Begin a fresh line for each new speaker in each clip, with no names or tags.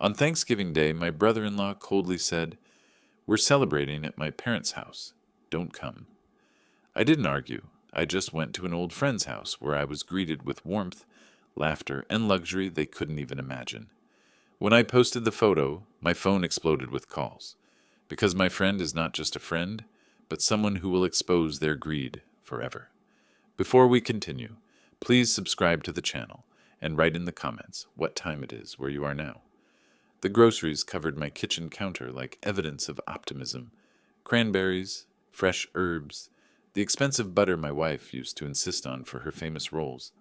On Thanksgiving Day, my brother-in-law coldly said, "We're celebrating at my parents' house. Don't come." I didn't argue. I just went to an old friend's house where I was greeted with warmth, laughter, and luxury they couldn't even imagine. When I posted the photo, my phone exploded with calls, because my friend is not just a friend, but someone who will expose their greed forever. Before we continue, please subscribe to the channel and write in the comments what time it is where you are now. The groceries covered my kitchen counter like evidence of optimism. Cranberries, fresh herbs, the expensive butter my wife used to insist on for her famous rolls.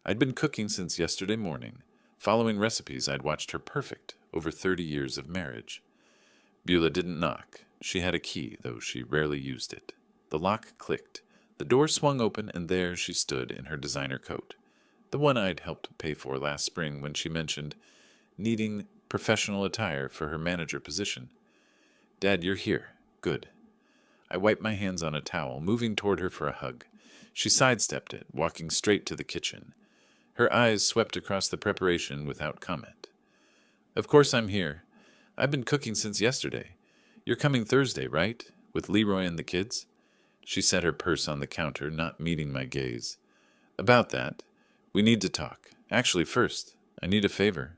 I'd been cooking since yesterday morning, following recipes I'd watched her perfect over 30 years of marriage. Beulah didn't knock. She had a key, though she rarely used it. The lock clicked. The door swung open, and there she stood in her designer coat, the one I'd helped pay for last spring when she mentioned needing professional attire for her manager position. "Dad, you're here. Good." I wiped my hands on a towel, moving toward her for a hug. She sidestepped it, walking straight to the kitchen. Her eyes swept across the preparation without comment. "Of course I'm here. I've been cooking since yesterday. You're coming Thursday, right? With Leroy and the kids?" She set her purse on the counter, not meeting my gaze. "About that. We need to talk. Actually, first, I need a favor."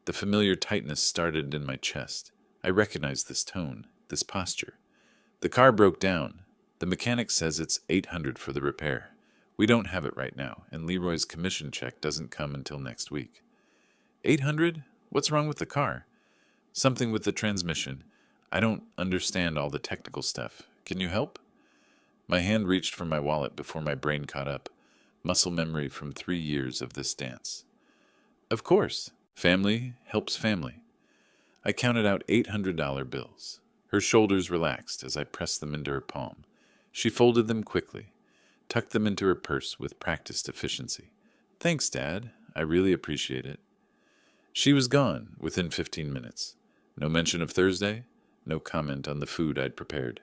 The familiar tightness started in my chest. I recognized this tone, this posture. "The car broke down. The mechanic says it's $800 for the repair. We don't have it right now, and Leroy's commission check doesn't come until next week." "$800? What's wrong with the car?" "Something with the transmission. I don't understand all the technical stuff. Can you help?" My hand reached for my wallet before my brain caught up. Muscle memory from 3 years of this dance. "Of course. Family helps family." I counted out $800 bills. Her shoulders relaxed as I pressed them into her palm. She folded them quickly, tucked them into her purse with practiced efficiency. "Thanks, Dad. I really appreciate it." She was gone within 15 minutes. No mention of Thursday, no comment on the food I'd prepared,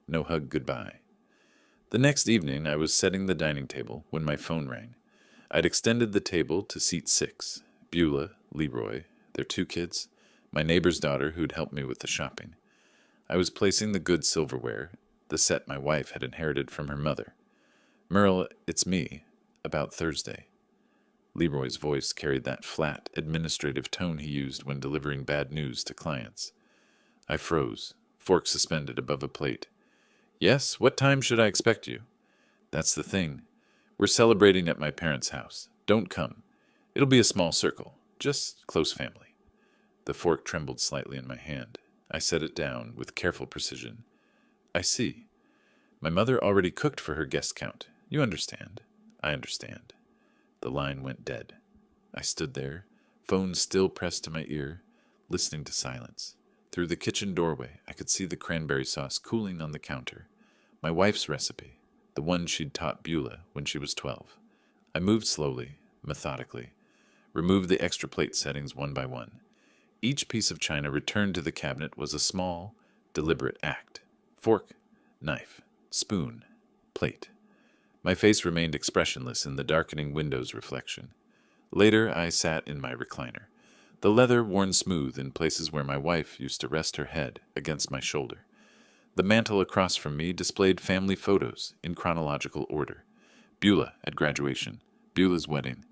no hug goodbye. The next evening, I was setting the dining table when my phone rang. I'd extended the table to seat 6. Beulah, Leroy, their 2 kids, my neighbor's daughter who'd helped me with the shopping. I was placing the good silverware, the set my wife had inherited from her mother. "Merle, it's me. About Thursday." Leroy's voice carried that flat, administrative tone he used when delivering bad news to clients. I froze, fork suspended above a plate. "Yes, what time should I expect you?" "That's the thing. We're celebrating at my parents' house. Don't come. It'll be a small circle, just close family." The fork trembled slightly in my hand. I set it down with careful precision. "I see. My mother already cooked for her guest count. You understand." "I understand." The line went dead. I stood there, phone still pressed to my ear, listening to silence. Through the kitchen doorway, I could see the cranberry sauce cooling on the counter. My wife's recipe, the one she'd taught Beulah when she was 12. I moved slowly, methodically, removed the extra plate settings one by one. Each piece of china returned to the cabinet was a small, deliberate act. Fork, knife, spoon, plate. My face remained expressionless in the darkening window's reflection. Later, I sat in my recliner, the leather worn smooth in places where my wife used to rest her head against my shoulder. The mantel across from me displayed family photos in chronological order. Beulah at graduation, Beulah's wedding,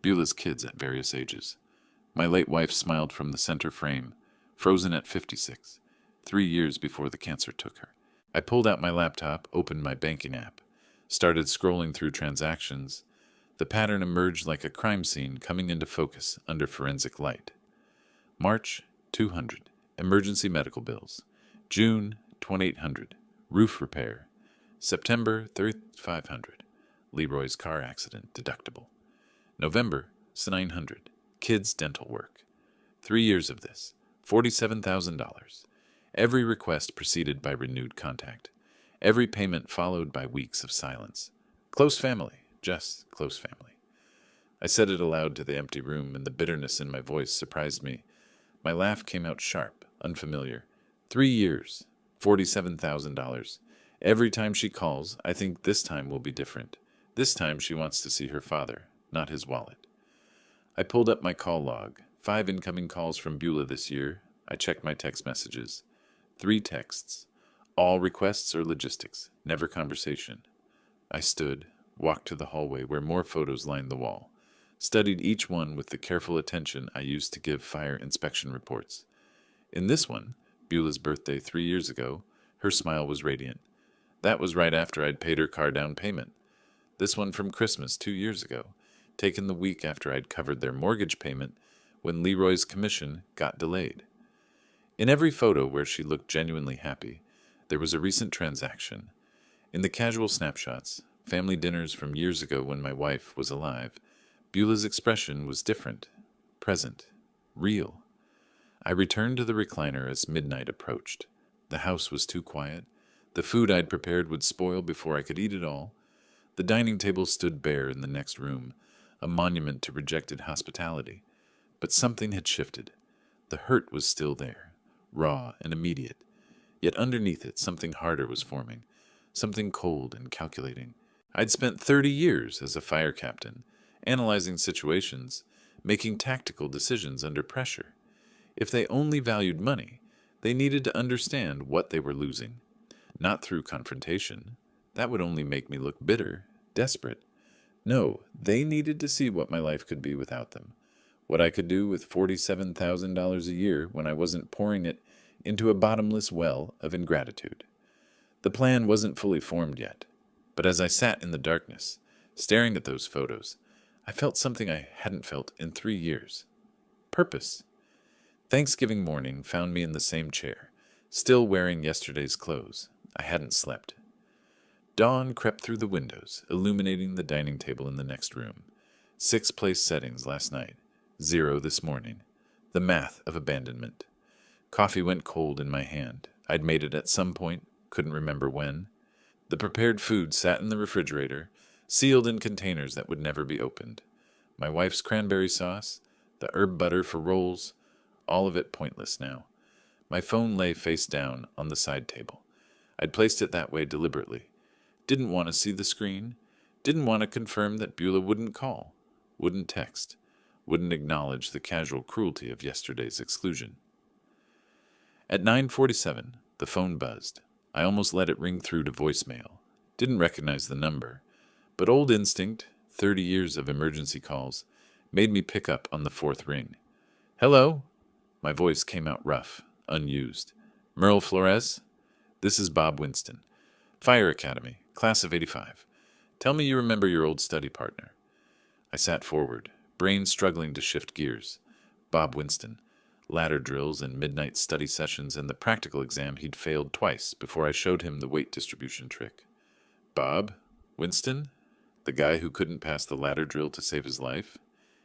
Beulah's kids at various ages. My late wife smiled from the center frame, frozen at 56, 3 years before the cancer took her. I pulled out my laptop, opened my banking app, started scrolling through transactions. The pattern emerged like a crime scene coming into focus under forensic light. March, 200, emergency medical bills. June, 2,800, roof repair. September, 3,500, Leroy's car accident deductible. November, 900, kids' dental work. 3 years of this, $47,000. Every request preceded by renewed contact. Every payment followed by weeks of silence. Close family, just close family. I said it aloud to the empty room, and the bitterness in my voice surprised me. My laugh came out sharp, unfamiliar. 3 years, $47,000. Every time she calls, I think this time will be different. This time she wants to see her father, not his wallet. I pulled up my call log, 5 incoming calls from Beulah this year. I checked my text messages. 3 texts. All requests or logistics, never conversation. I stood, walked to the hallway where more photos lined the wall, studied each one with the careful attention I used to give fire inspection reports. In this one, Beulah's birthday 3 years ago, her smile was radiant. That was right after I'd paid her car down payment. This one from Christmas 2 years ago, taken the week after I'd covered their mortgage payment when Leroy's commission got delayed. In every photo where she looked genuinely happy, there was a recent transaction. In the casual snapshots, family dinners from years ago when my wife was alive, Beulah's expression was different, present, real. I returned to the recliner as midnight approached. The house was too quiet. The food I'd prepared would spoil before I could eat it all. The dining table stood bare in the next room, a monument to rejected hospitality. But something had shifted. The hurt was still there, raw and immediate. Yet underneath it, something harder was forming, something cold and calculating. I'd spent 30 years as a fire captain, analyzing situations, making tactical decisions under pressure. If they only valued money, they needed to understand what they were losing. Not through confrontation. That would only make me look bitter, desperate. No, they needed to see what my life could be without them. What I could do with $47,000 a year when I wasn't pouring it into a bottomless well of ingratitude. The plan wasn't fully formed yet, but as I sat in the darkness, staring at those photos, I felt something I hadn't felt in 3 years. Purpose. Thanksgiving morning found me in the same chair, still wearing yesterday's clothes. I hadn't slept. Dawn crept through the windows, illuminating the dining table in the next room. 6 place settings last night, 0 this morning. The math of abandonment. Coffee went cold in my hand. I'd made it at some point, couldn't remember when. The prepared food sat in the refrigerator, sealed in containers that would never be opened. My wife's cranberry sauce, the herb butter for rolls, all of it pointless now. My phone lay face down on the side table. I'd placed it that way deliberately. Didn't want to see the screen. Didn't want to confirm that Beulah wouldn't call, wouldn't text, wouldn't acknowledge the casual cruelty of yesterday's exclusion. At 9:47, the phone buzzed. I almost let it ring through to voicemail. Didn't recognize the number, but old instinct, 30 years of emergency calls, made me pick up on the 4th ring. Hello? My voice came out rough, unused. Merle Flores? This is Bob Winston. Fire Academy, class of 85. Tell me you remember your old study partner. I sat forward, brain struggling to shift gears. Bob Winston. Ladder drills and midnight study sessions and the practical exam he'd failed twice before I showed him the weight distribution trick. Bob? Winston? The guy who couldn't pass the ladder drill to save his life?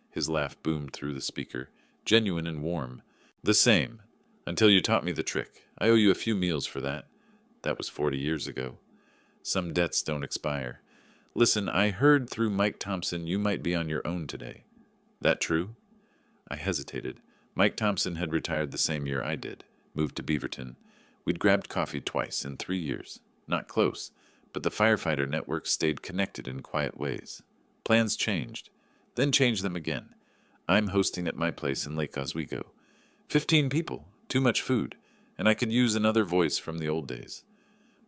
His laugh boomed through the speaker, genuine and warm. The same. Until you taught me the trick. I owe you a few meals for that. That was 40 years ago. Some debts don't expire. Listen, I heard through Mike Thompson you might be on your own today. That true? I hesitated. Mike Thompson had retired the same year I did, moved to Beaverton. We'd grabbed coffee twice in 3 years. Not close, but the firefighter network stayed connected in quiet ways. Plans changed, then changed them again. I'm hosting at my place in Lake Oswego. 15 people, too much food, and I could use another voice from the old days.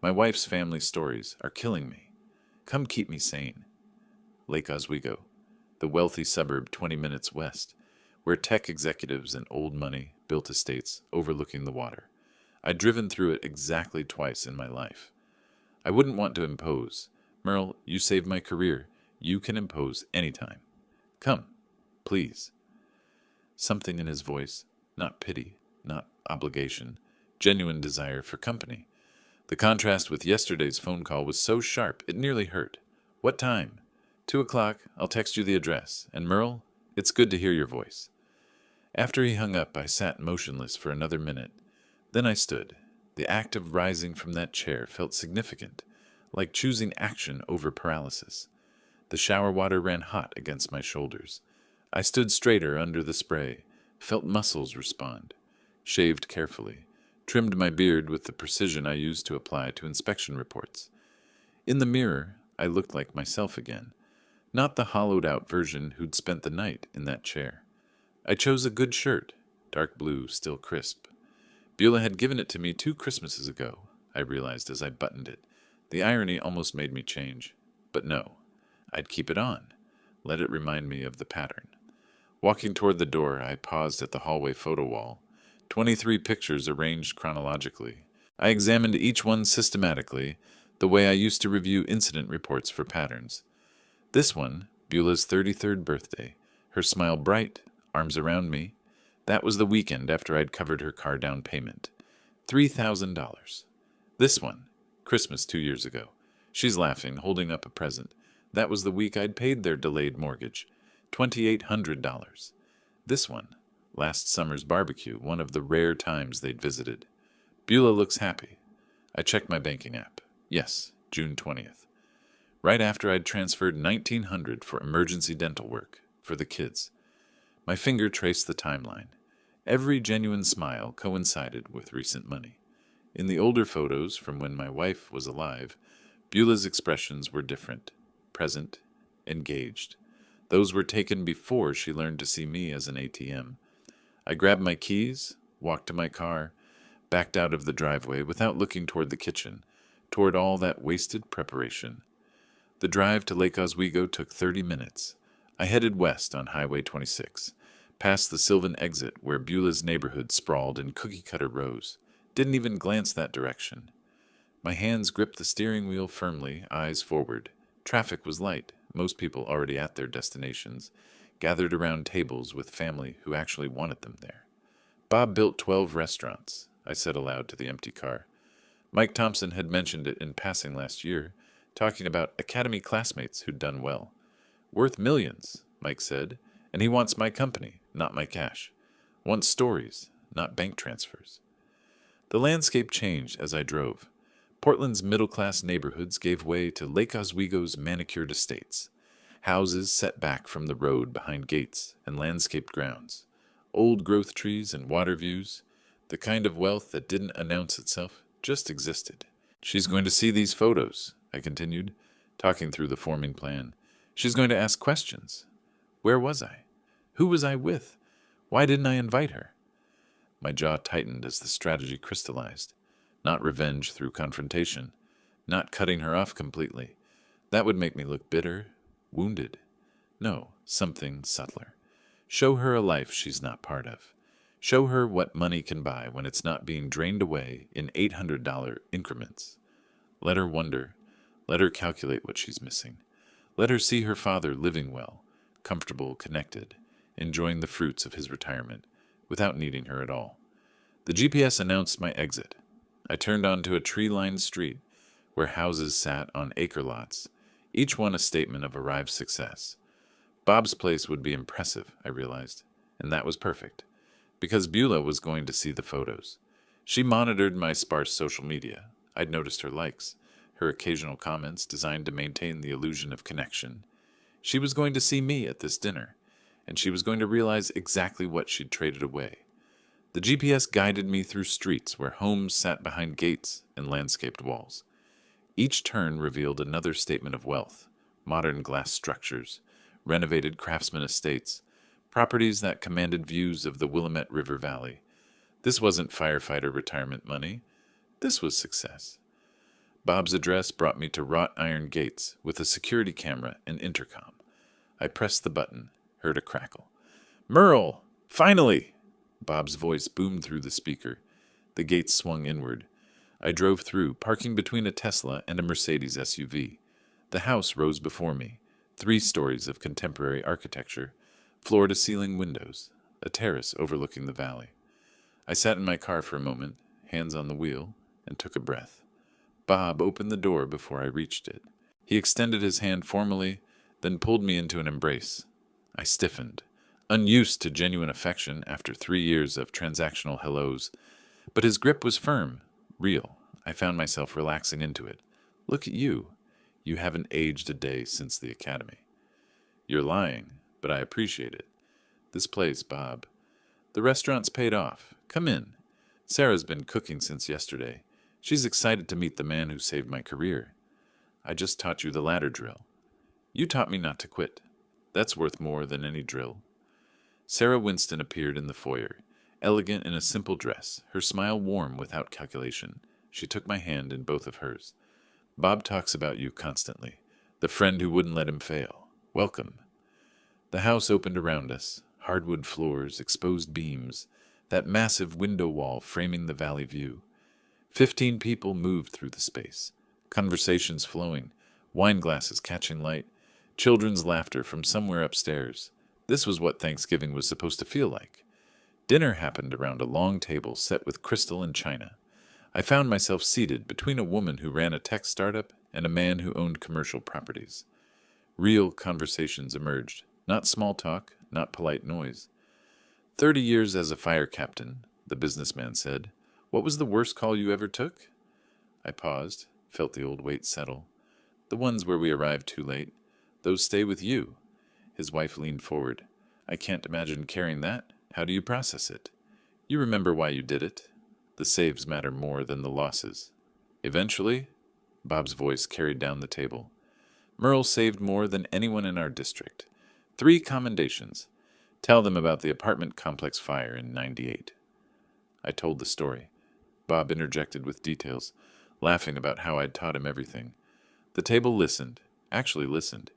My wife's family stories are killing me. Come keep me sane. Lake Oswego, the wealthy suburb 20 minutes west, where tech executives and old money built estates overlooking the water. I'd driven through it exactly twice in my life. I wouldn't want to impose. Merle, you saved my career. You can impose anytime. Come, please. Something in his voice, not pity, not obligation, genuine desire for company. The contrast with yesterday's phone call was so sharp it nearly hurt. What time? 2 o'clock. I'll text you the address. And Merle, it's good to hear your voice. After he hung up, I sat motionless for another minute. Then I stood. The act of rising from that chair felt significant, like choosing action over paralysis. The shower water ran hot against my shoulders. I stood straighter under the spray, felt muscles respond, shaved carefully, trimmed my beard with the precision I used to apply to inspection reports. In the mirror, I looked like myself again, not the hollowed-out version who'd spent the night in that chair. I chose a good shirt, dark blue, still crisp. Beulah had given it to me 2 Christmases ago, I realized as I buttoned it. The irony almost made me change. But no, I'd keep it on. Let it remind me of the pattern. Walking toward the door, I paused at the hallway photo wall. 23 pictures arranged chronologically. I examined each one systematically, the way I used to review incident reports for patterns. This one, Beulah's 33rd birthday, her smile bright, arms around me. That was the weekend after I'd covered her car down payment. $3,000. This one, Christmas 2 years ago. She's laughing, holding up a present. That was the week I'd paid their delayed mortgage. $2,800. This one, last summer's barbecue, one of the rare times they'd visited. Beulah looks happy. I checked my banking app. Yes, June 20th. Right after I'd transferred $1,900 for emergency dental work, for the kids. My finger traced the timeline. Every genuine smile coincided with recent money. In the older photos from when my wife was alive, Beulah's expressions were different, present, engaged. Those were taken before she learned to see me as an ATM. I grabbed my keys, walked to my car, backed out of the driveway without looking toward the kitchen, toward all that wasted preparation. The drive to Lake Oswego took 30 minutes. I headed west on Highway 26, past the Sylvan exit where Beulah's neighborhood sprawled in cookie-cutter rows. Didn't even glance that direction. My hands gripped the steering wheel firmly, eyes forward. Traffic was light, most people already at their destinations, gathered around tables with family who actually wanted them there. Bob built 12 restaurants, I said aloud to the empty car. Mike Thompson had mentioned it in passing last year, talking about academy classmates who'd done well. Worth millions, Mike said, and he wants my company, not my cash. Wants stories, not bank transfers. The landscape changed as I drove. Portland's middle-class neighborhoods gave way to Lake Oswego's manicured estates, houses set back from the road behind gates and landscaped grounds, old growth trees and water views, the kind of wealth that didn't announce itself, just existed. She's going to see these photos, I continued, talking through the forming plan. She's going to ask questions. Where was I? Who was I with? Why didn't I invite her? My jaw tightened as the strategy crystallized. Not revenge through confrontation. Not cutting her off completely. That would make me look bitter, wounded. No, something subtler. Show her a life she's not part of. Show her what money can buy when it's not being drained away in $800 increments. Let her wonder. Let her calculate what she's missing. Let her see her father living well, comfortable, connected, enjoying the fruits of his retirement, without needing her at all. The GPS announced my exit. I turned onto a tree-lined street where houses sat on acre lots, each one a statement of arrived success. Bob's place would be impressive, I realized, and that was perfect, because Beulah was going to see the photos. She monitored my sparse social media. I'd noticed her likes, her occasional comments designed to maintain the illusion of connection. She was going to see me at this dinner, and she was going to realize exactly what she'd traded away. The GPS guided me through streets where homes sat behind gates and landscaped walls. Each turn revealed another statement of wealth, modern glass structures, renovated craftsman estates, properties that commanded views of the Willamette River Valley. This wasn't firefighter retirement money. This was success. Bob's address brought me to wrought iron gates with a security camera and intercom. I pressed the button, heard a crackle. "Merle! Finally!" Bob's voice boomed through the speaker. The gates swung inward. I drove through, parking between a Tesla and a Mercedes SUV. The house rose before me, 3 stories of contemporary architecture, floor-to-ceiling windows, a terrace overlooking the valley. I sat in my car for a moment, hands on the wheel, and took a breath. Bob opened the door before I reached it. He extended his hand formally, then pulled me into an embrace. I stiffened, unused to genuine affection after 3 years of transactional hellos. But his grip was firm, real. I found myself relaxing into it. "Look at you. You haven't aged a day since the academy." "You're lying, but I appreciate it. This place, Bob. The restaurant's paid off. Come in. Sarah's been cooking since yesterday. She's excited to meet the man who saved my career. I just taught you the ladder drill. You taught me not to quit. That's worth more than any drill." Sarah Winston appeared in the foyer, elegant in a simple dress, her smile warm without calculation. She took my hand in both of hers. Bob talks about you constantly. The friend who wouldn't let him fail. Welcome. The house opened around us. Hardwood floors, exposed beams, that massive window wall framing the valley view. 15 people moved through the space. Conversations flowing, wine glasses catching light, children's laughter from somewhere upstairs. This was what Thanksgiving was supposed to feel like. Dinner happened around a long table set with crystal and china. I found myself seated between a woman who ran a tech startup and a man who owned commercial properties. Real conversations emerged, not small talk, not polite noise. 30 years as a fire captain, the businessman said. What was the worst call you ever took? I paused, felt the old weight settle. The ones where we arrived too late. Those stay with you. His wife leaned forward. I can't imagine carrying that. How do you process it? You remember why you did it. The saves matter more than the losses. Eventually, Bob's voice carried down the table. Merle saved more than anyone in our district. 3 commendations. Tell them about the apartment complex fire in '98. I told the story. Bob interjected with details, laughing about how I'd taught him everything. The table listened, actually listened,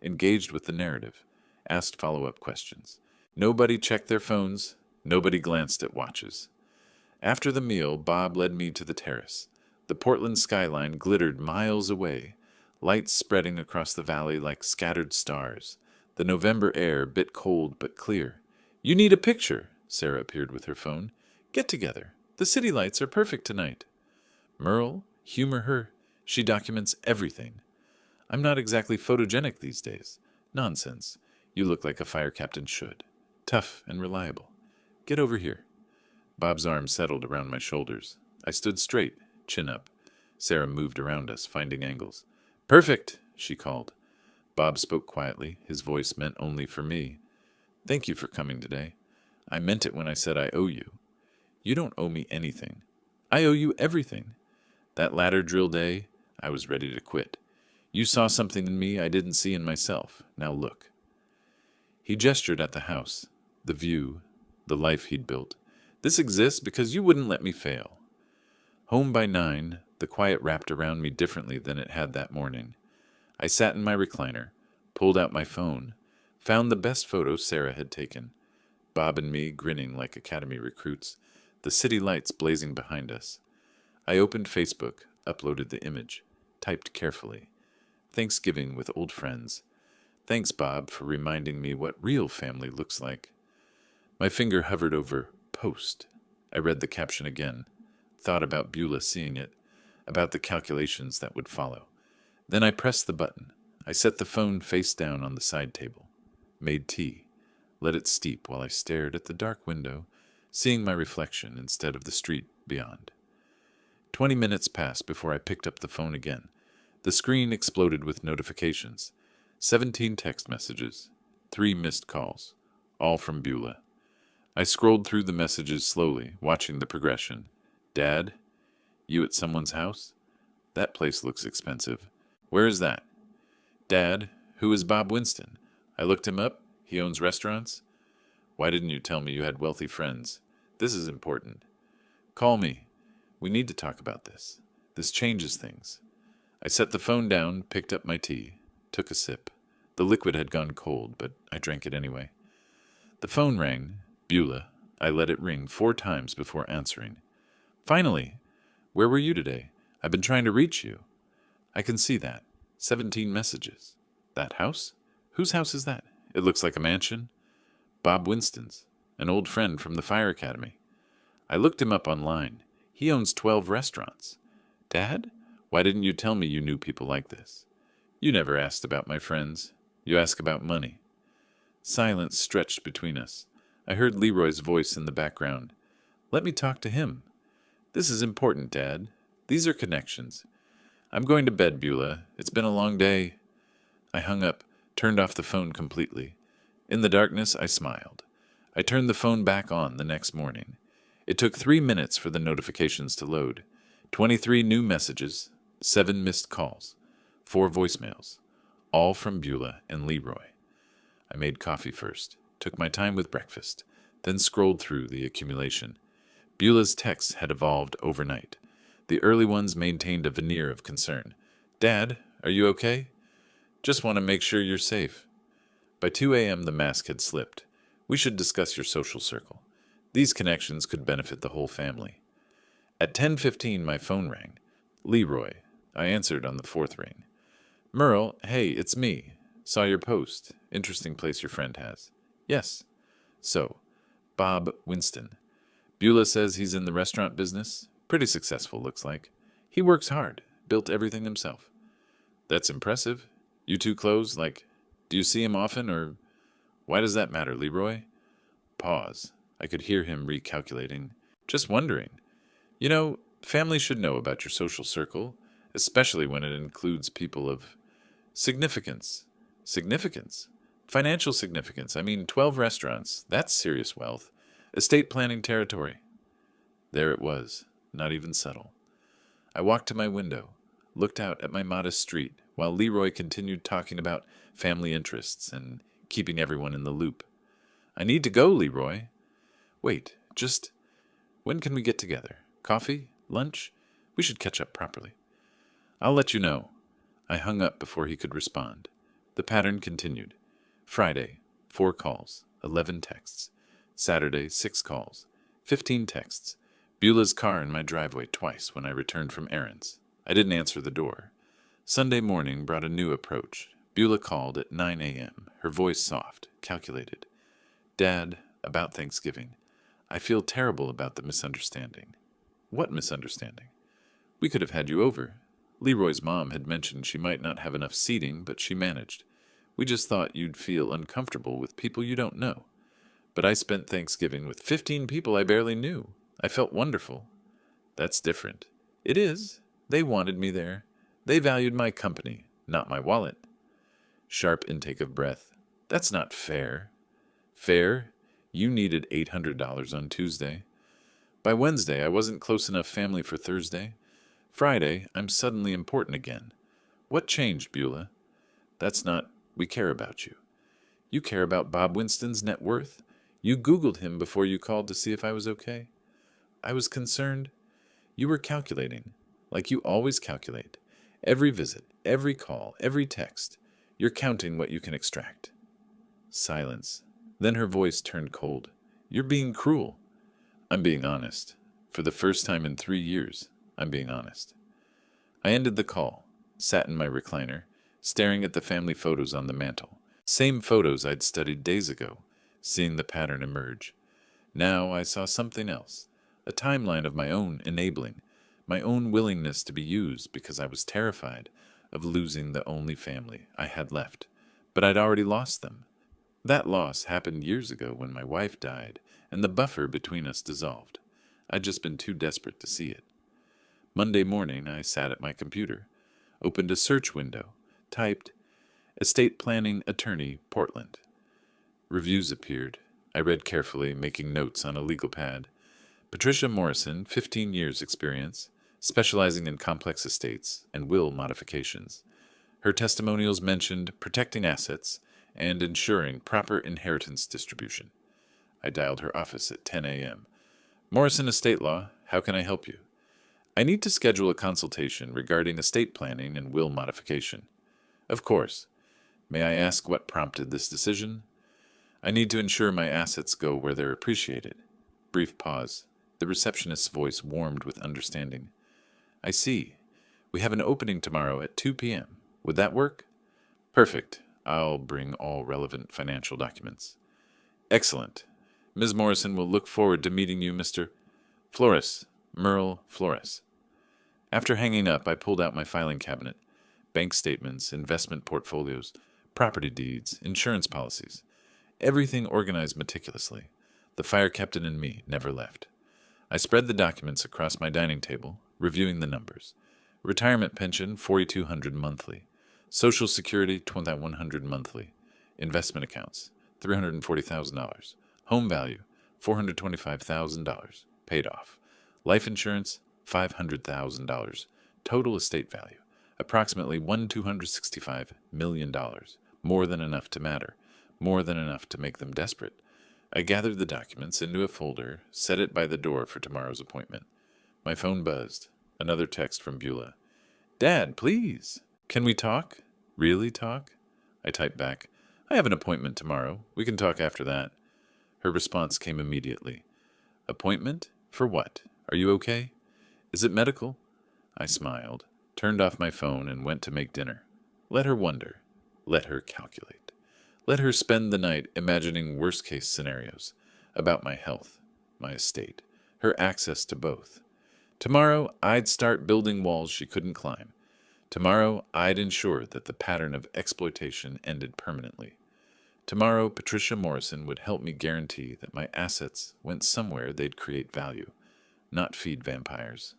engaged with the narrative, asked follow-up questions. Nobody checked their phones, nobody glanced at watches. After the meal, Bob led me to the terrace. The Portland skyline glittered miles away, lights spreading across the valley like scattered stars. The November air bit cold but clear. You need a picture, Sarah appeared with her phone. Get together. The city lights are perfect tonight. Merle, humor her. She documents everything. I'm not exactly photogenic these days. Nonsense. You look like a fire captain should. Tough and reliable. Get over here. Bob's arm settled around my shoulders. I stood straight, chin up. Sarah moved around us, finding angles. Perfect, she called. Bob spoke quietly, his voice meant only for me. Thank you for coming today. I meant it when I said I owe you. You don't owe me anything. I owe you everything. That ladder drill day, I was ready to quit. You saw something in me I didn't see in myself. Now look. He gestured at the house, the view, the life he'd built. This exists because you wouldn't let me fail. Home by 9, the quiet wrapped around me differently than it had that morning. I sat in my recliner, pulled out my phone, found the best photo Sarah had taken. Bob and me grinning like academy recruits, the city lights blazing behind us. I opened Facebook, uploaded the image, typed carefully. Thanksgiving with old friends. Thanks, Bob, for reminding me what real family looks like. My finger hovered over post. I read the caption again, thought about Beulah seeing it, about the calculations that would follow. Then I pressed the button. I set the phone face down on the side table, made tea, let it steep while I stared at the dark window, seeing my reflection instead of the street beyond. 20 minutes passed before I picked up the phone again. The screen exploded with notifications. 17 text messages, 3 missed calls, all from Beulah. I scrolled through the messages slowly, watching the progression. Dad? You at someone's house? That place looks expensive. Where is that? Dad, who is Bob Winston? I looked him up. He owns restaurants. Why didn't you tell me you had wealthy friends? This is important. Call me. We need to talk about this. This changes things. I set the phone down, picked up my tea, took a sip. The liquid had gone cold, but I drank it anyway. The phone rang. Beulah. I let it ring 4 times before answering. Finally! Where were you today? I've been trying to reach you. I can see that. 17 messages. That house? Whose house is that? It looks like a mansion. Bob Winston's, an old friend from the fire academy. I looked him up online. He owns 12 restaurants. Dad? Why didn't you tell me you knew people like this? You never asked about my friends. You ask about money. Silence stretched between us. I heard Leroy's voice in the background. Let me talk to him. This is important, Dad. These are connections. I'm going to bed, Beulah. It's been a long day. I hung up, turned off the phone completely. In the darkness, I smiled. I turned the phone back on the next morning. It took 3 minutes for the notifications to load. 23 new messages, 7 missed calls, 4 voicemails, all from Beulah and Leroy. I made coffee first, took my time with breakfast, then scrolled through the accumulation. Beulah's texts had evolved overnight. The early ones maintained a veneer of concern. "Dad, are you okay? Just want to make sure you're safe." By 2 a.m., the mask had slipped. "We should discuss your social circle. These connections could benefit the whole family." At 10:15, my phone rang. "Leroy." I answered on the fourth ring. "Merle, hey, it's me. Saw your post. Interesting place your friend has." "Yes." "So, Bob Winston. Beulah says he's in the restaurant business. Pretty successful, looks like. He works hard. Built everything himself." "That's impressive. You two close, like, do you see him often, or why does that matter, Leroy?" Pause. I could hear him recalculating. "Just wondering. You know, families should know about your social circle, especially when it includes people of significance." "Significance? Financial significance. I mean, 12 restaurants. That's serious wealth. Estate planning territory." There it was, not even subtle. I walked to my window, looked out at my modest street, while Leroy continued talking about family interests and keeping everyone in the loop. "I need to go, Leroy." "Wait, just when can we get together? Coffee? Lunch? We should catch up properly." "I'll let you know." I hung up before he could respond. The pattern continued. Friday, 4 calls, 11 texts. Saturday, 6 calls, 15 texts. Beulah's car in my driveway twice when I returned from errands. I didn't answer the door. Sunday morning brought a new approach. Beulah called at 9 a.m., her voice soft, calculated. "Dad, about Thanksgiving. I feel terrible about the misunderstanding." "What misunderstanding?" "We could have had you over. Leroy's mom had mentioned she might not have enough seating, but she managed. We just thought you'd feel uncomfortable with people you don't know. But I spent Thanksgiving with 15 people I barely knew. I felt wonderful." "That's different." "It is. They wanted me there. They valued my company, not my wallet." Sharp intake of breath. "That's not fair." "Fair? You needed $800 on Tuesday. By Wednesday, I wasn't close enough family for Thursday. Friday, I'm suddenly important again. What changed, Beulah?" "That's not. We care about you." "You care about Bob Winston's net worth? You Googled him before you called to see if I was okay." "I was concerned." "You were calculating, like you always calculate. Every visit, every call, every text. You're counting what you can extract." Silence. Then her voice turned cold. "You're being cruel." "I'm being honest. For the first time in 3 years, I'm being honest." I ended the call, sat in my recliner, staring at the family photos on the mantel. Same photos I'd studied days ago, seeing the pattern emerge. Now I saw something else, a timeline of my own enabling, my own willingness to be used because I was terrified of losing the only family I had left. But I'd already lost them. That loss happened years ago when my wife died and the buffer between us dissolved. I'd just been too desperate to see it. Monday morning, I sat at my computer, opened a search window, typed, "Estate Planning Attorney, Portland." Reviews appeared. I read carefully, making notes on a legal pad. Patricia Morrison, 15 years experience, specializing in complex estates and will modifications. Her testimonials mentioned protecting assets and ensuring proper inheritance distribution. I dialed her office at 10 a.m. "Morrison Estate Law, how can I help you?" "I need to schedule a consultation regarding estate planning and will modification." "Of course. May I ask what prompted this decision?" "I need to ensure my assets go where they're appreciated." Brief pause. The receptionist's voice warmed with understanding. "I see. We have an opening tomorrow at 2 p.m. Would that work?" "Perfect. I'll bring all relevant financial documents." "Excellent. Ms. Morrison will look forward to meeting you, Mr. Flores, Merle Flores." After hanging up, I pulled out my filing cabinet. Bank statements, investment portfolios, property deeds, insurance policies. Everything organized meticulously. The fire captain in me never left. I spread the documents across my dining table, reviewing the numbers. Retirement pension, $4,200 monthly. Social Security, $2,100 monthly. Investment accounts, $340,000. Home value, $425,000. Paid off. Life insurance, $500,000. Total estate value, approximately $1,265 million. More than enough to matter. more than enough to make them desperate. I gathered the documents into a folder, set it by the door for tomorrow's appointment. My phone buzzed. Another text from Beulah. Dad, please. Can we talk? Really talk? I typed back. I have an appointment tomorrow. We can talk after that. Her response came immediately. Appointment? For what? Are you okay? Is it medical? I smiled, turned off my phone, and went to make dinner. Let her wonder. Let her calculate. Let her spend the night imagining worst-case scenarios about my health, my estate, her access to both. Tomorrow, I'd start building walls she couldn't climb. Tomorrow, I'd ensure that the pattern of exploitation ended permanently. Tomorrow, Patricia Morrison would help me guarantee that my assets went somewhere they'd create value, not feed vampires.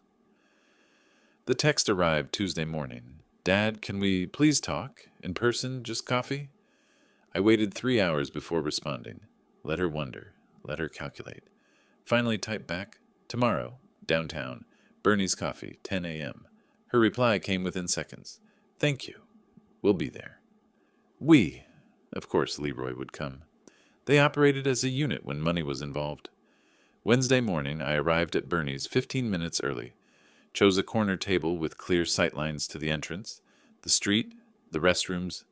The text arrived Tuesday morning. Dad, can we please talk? In person, just coffee? I waited 3 hours before responding. Let her wonder. Let her calculate. Finally typed back, tomorrow, downtown, Bernie's Coffee, 10 a.m. Her reply came within seconds. Thank you. We'll be there. We. Of course Leroy would come. They operated as a unit when money was involved. Wednesday morning, I arrived at Bernie's 15 minutes early. Chose a corner table with clear sightlines to the entrance, the street, the restrooms.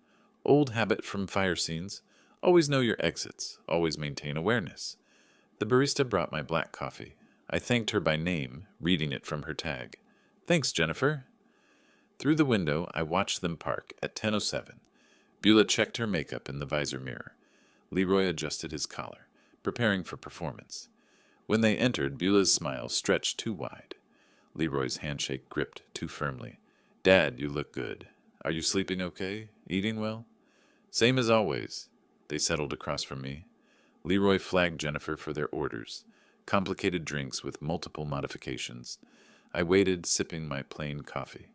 Old habit from fire scenes. Always know your exits. Always maintain awareness. The barista brought my black coffee. I thanked her by name, reading it from her tag. Thanks, Jennifer. Through the window, I watched them park at 10:07. Beulah checked her makeup in the visor mirror. Leroy adjusted his collar, preparing for performance. When they entered, Beulah's smile stretched too wide. Leroy's handshake gripped too firmly. Dad, you look good. Are you sleeping okay? Eating well? Same as always. They settled across from me. Leroy flagged Jennifer for their orders. Complicated drinks with multiple modifications. I waited, sipping my plain coffee.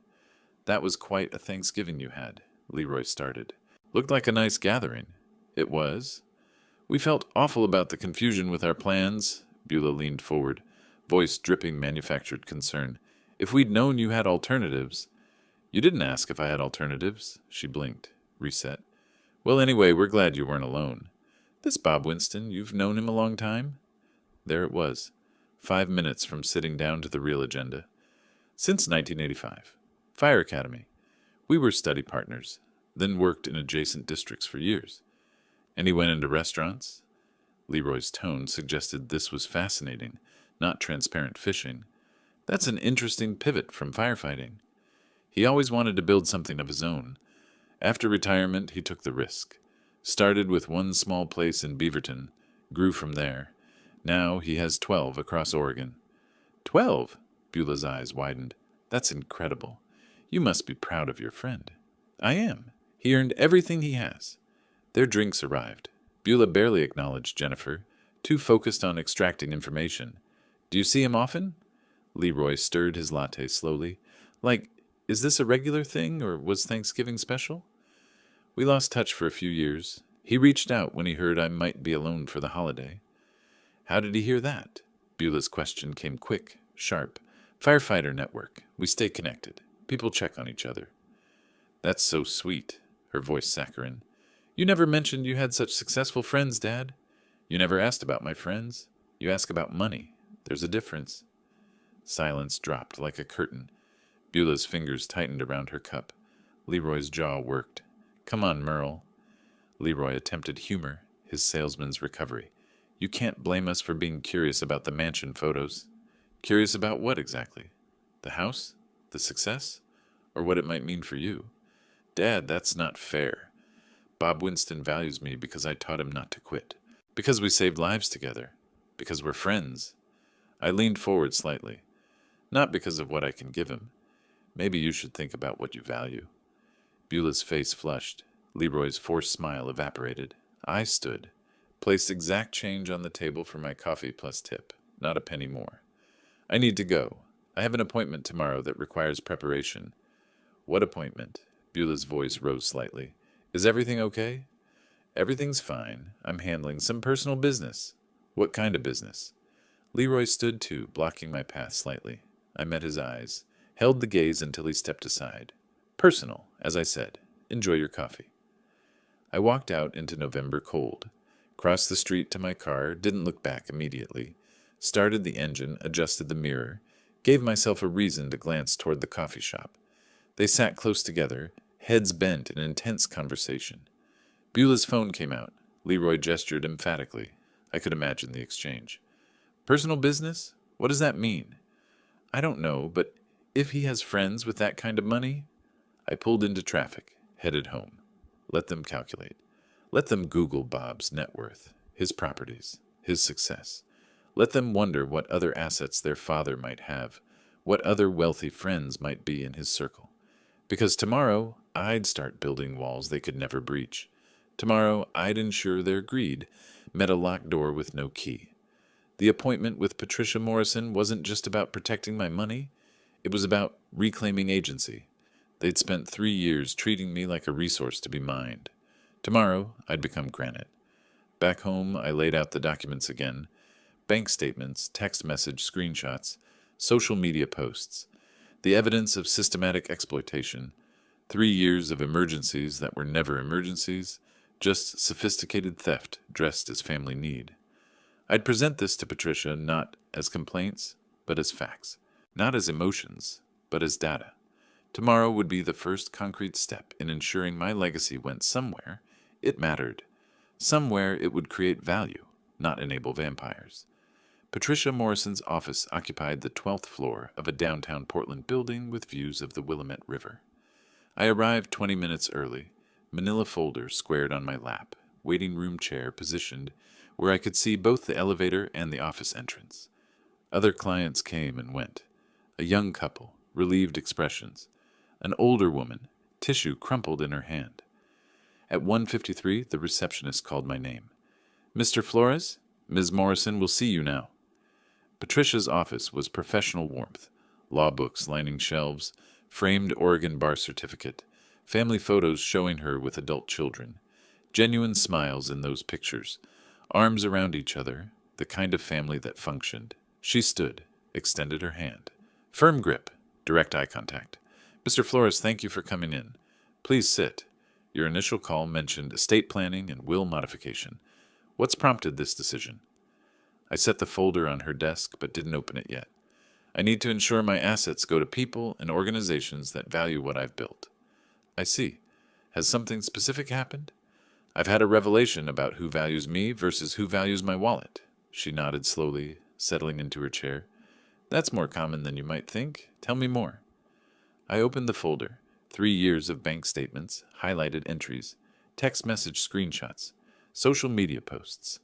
That was quite a Thanksgiving you had, Leroy started. Looked like a nice gathering. It was. We felt awful about the confusion with our plans. Beulah leaned forward, voice dripping manufactured concern. If we'd known you had alternatives. You didn't ask if I had alternatives. She blinked, reset. Well, anyway, we're glad you weren't alone. This Bob Winston, you've known him a long time? There it was, 5 minutes from sitting down to the real agenda. Since 1985. Fire Academy. We were study partners, then worked in adjacent districts for years. And he went into restaurants? Leroy's tone suggested this was fascinating, not transparent fishing. That's an interesting pivot from firefighting. He always wanted to build something of his own. After retirement, he took the risk. Started with one small place in Beaverton, grew from there. Now he has 12 across Oregon. 12? Beulah's eyes widened. That's incredible. You must be proud of your friend. I am. He earned everything he has. Their drinks arrived. Beulah barely acknowledged Jennifer, too focused on extracting information. Do you see him often? Leroy stirred his latte slowly. Like, is this a regular thing, or was Thanksgiving special? We lost touch for a few years. He reached out when he heard I might be alone for the holiday. How did he hear that? Beulah's question came quick, sharp. Firefighter network. We stay connected. People check on each other. That's so sweet, her voice saccharine. You never mentioned you had such successful friends, Dad. You never asked about my friends. You ask about money. There's a difference. Silence dropped like a curtain. Beulah's fingers tightened around her cup. Leroy's jaw worked. Come on, Merle. Leroy attempted humor, his salesman's recovery. You can't blame us for being curious about the mansion photos. Curious about what exactly? The house? The success? Or what it might mean for you? Dad, that's not fair. Bob Winston values me because I taught him not to quit. Because we saved lives together. Because we're friends. I leaned forward slightly. Not because of what I can give him. Maybe you should think about what you value. Beulah's face flushed. Leroy's forced smile evaporated. I stood. Placed exact change on the table for my coffee plus tip. Not a penny more. I need to go. I have an appointment tomorrow that requires preparation. What appointment? Beulah's voice rose slightly. Is everything okay? Everything's fine. I'm handling some personal business. What kind of business? Leroy stood too, blocking my path slightly. I met his eyes, held the gaze until he stepped aside. Personal, as I said. Enjoy your coffee. I walked out into November cold, crossed the street to my car, didn't look back immediately, started the engine, adjusted the mirror, gave myself a reason to glance toward the coffee shop. They sat close together, heads bent in intense conversation. Beulah's phone came out. Leroy gestured emphatically. I could imagine the exchange. Personal business? What does that mean? I don't know, but if he has friends with that kind of money... I pulled into traffic, headed home. Let them calculate. Let them Google Bob's net worth, his properties, his success. Let them wonder what other assets their father might have, what other wealthy friends might be in his circle. Because tomorrow, I'd start building walls they could never breach. Tomorrow, I'd ensure their greed met a locked door with no key. The appointment with Patricia Morrison wasn't just about protecting my money. It was about reclaiming agency. They'd spent 3 years treating me like a resource to be mined. Tomorrow, I'd become granite. Back home, I laid out the documents again. Bank statements, text message screenshots, social media posts. The evidence of systematic exploitation. 3 years of emergencies that were never emergencies, just sophisticated theft dressed as family need. I'd present this to Patricia not as complaints, but as facts. Not as emotions, but as data. Tomorrow would be the first concrete step in ensuring my legacy went somewhere it mattered. Somewhere it would create value, not enable vampires. Patricia Morrison's office occupied the 12th floor of a downtown Portland building with views of the Willamette River. I arrived 20 minutes early, manila folder squared on my lap, waiting room chair positioned where I could see both the elevator and the office entrance. Other clients came and went. A young couple, relieved expressions. An older woman, tissue crumpled in her hand. At 1:53, the receptionist called my name. "Mr. Flores, Ms. Morrison will see you now." Patricia's office was professional warmth, law books lining shelves, framed Oregon bar certificate, family photos showing her with adult children, genuine smiles in those pictures, arms around each other, the kind of family that functioned. She stood, extended her hand. Firm grip, direct eye contact. "Mr. Flores, thank you for coming in. Please sit. Your initial call mentioned estate planning and will modification. What's prompted this decision?" I set the folder on her desk, but didn't open it yet. I need to ensure my assets go to people and organizations that value what I've built. I see. Has something specific happened? I've had a revelation about who values me versus who values my wallet. She nodded slowly, settling into her chair. That's more common than you might think. Tell me more. I opened the folder. 3 years of bank statements, highlighted entries, text message screenshots, social media posts,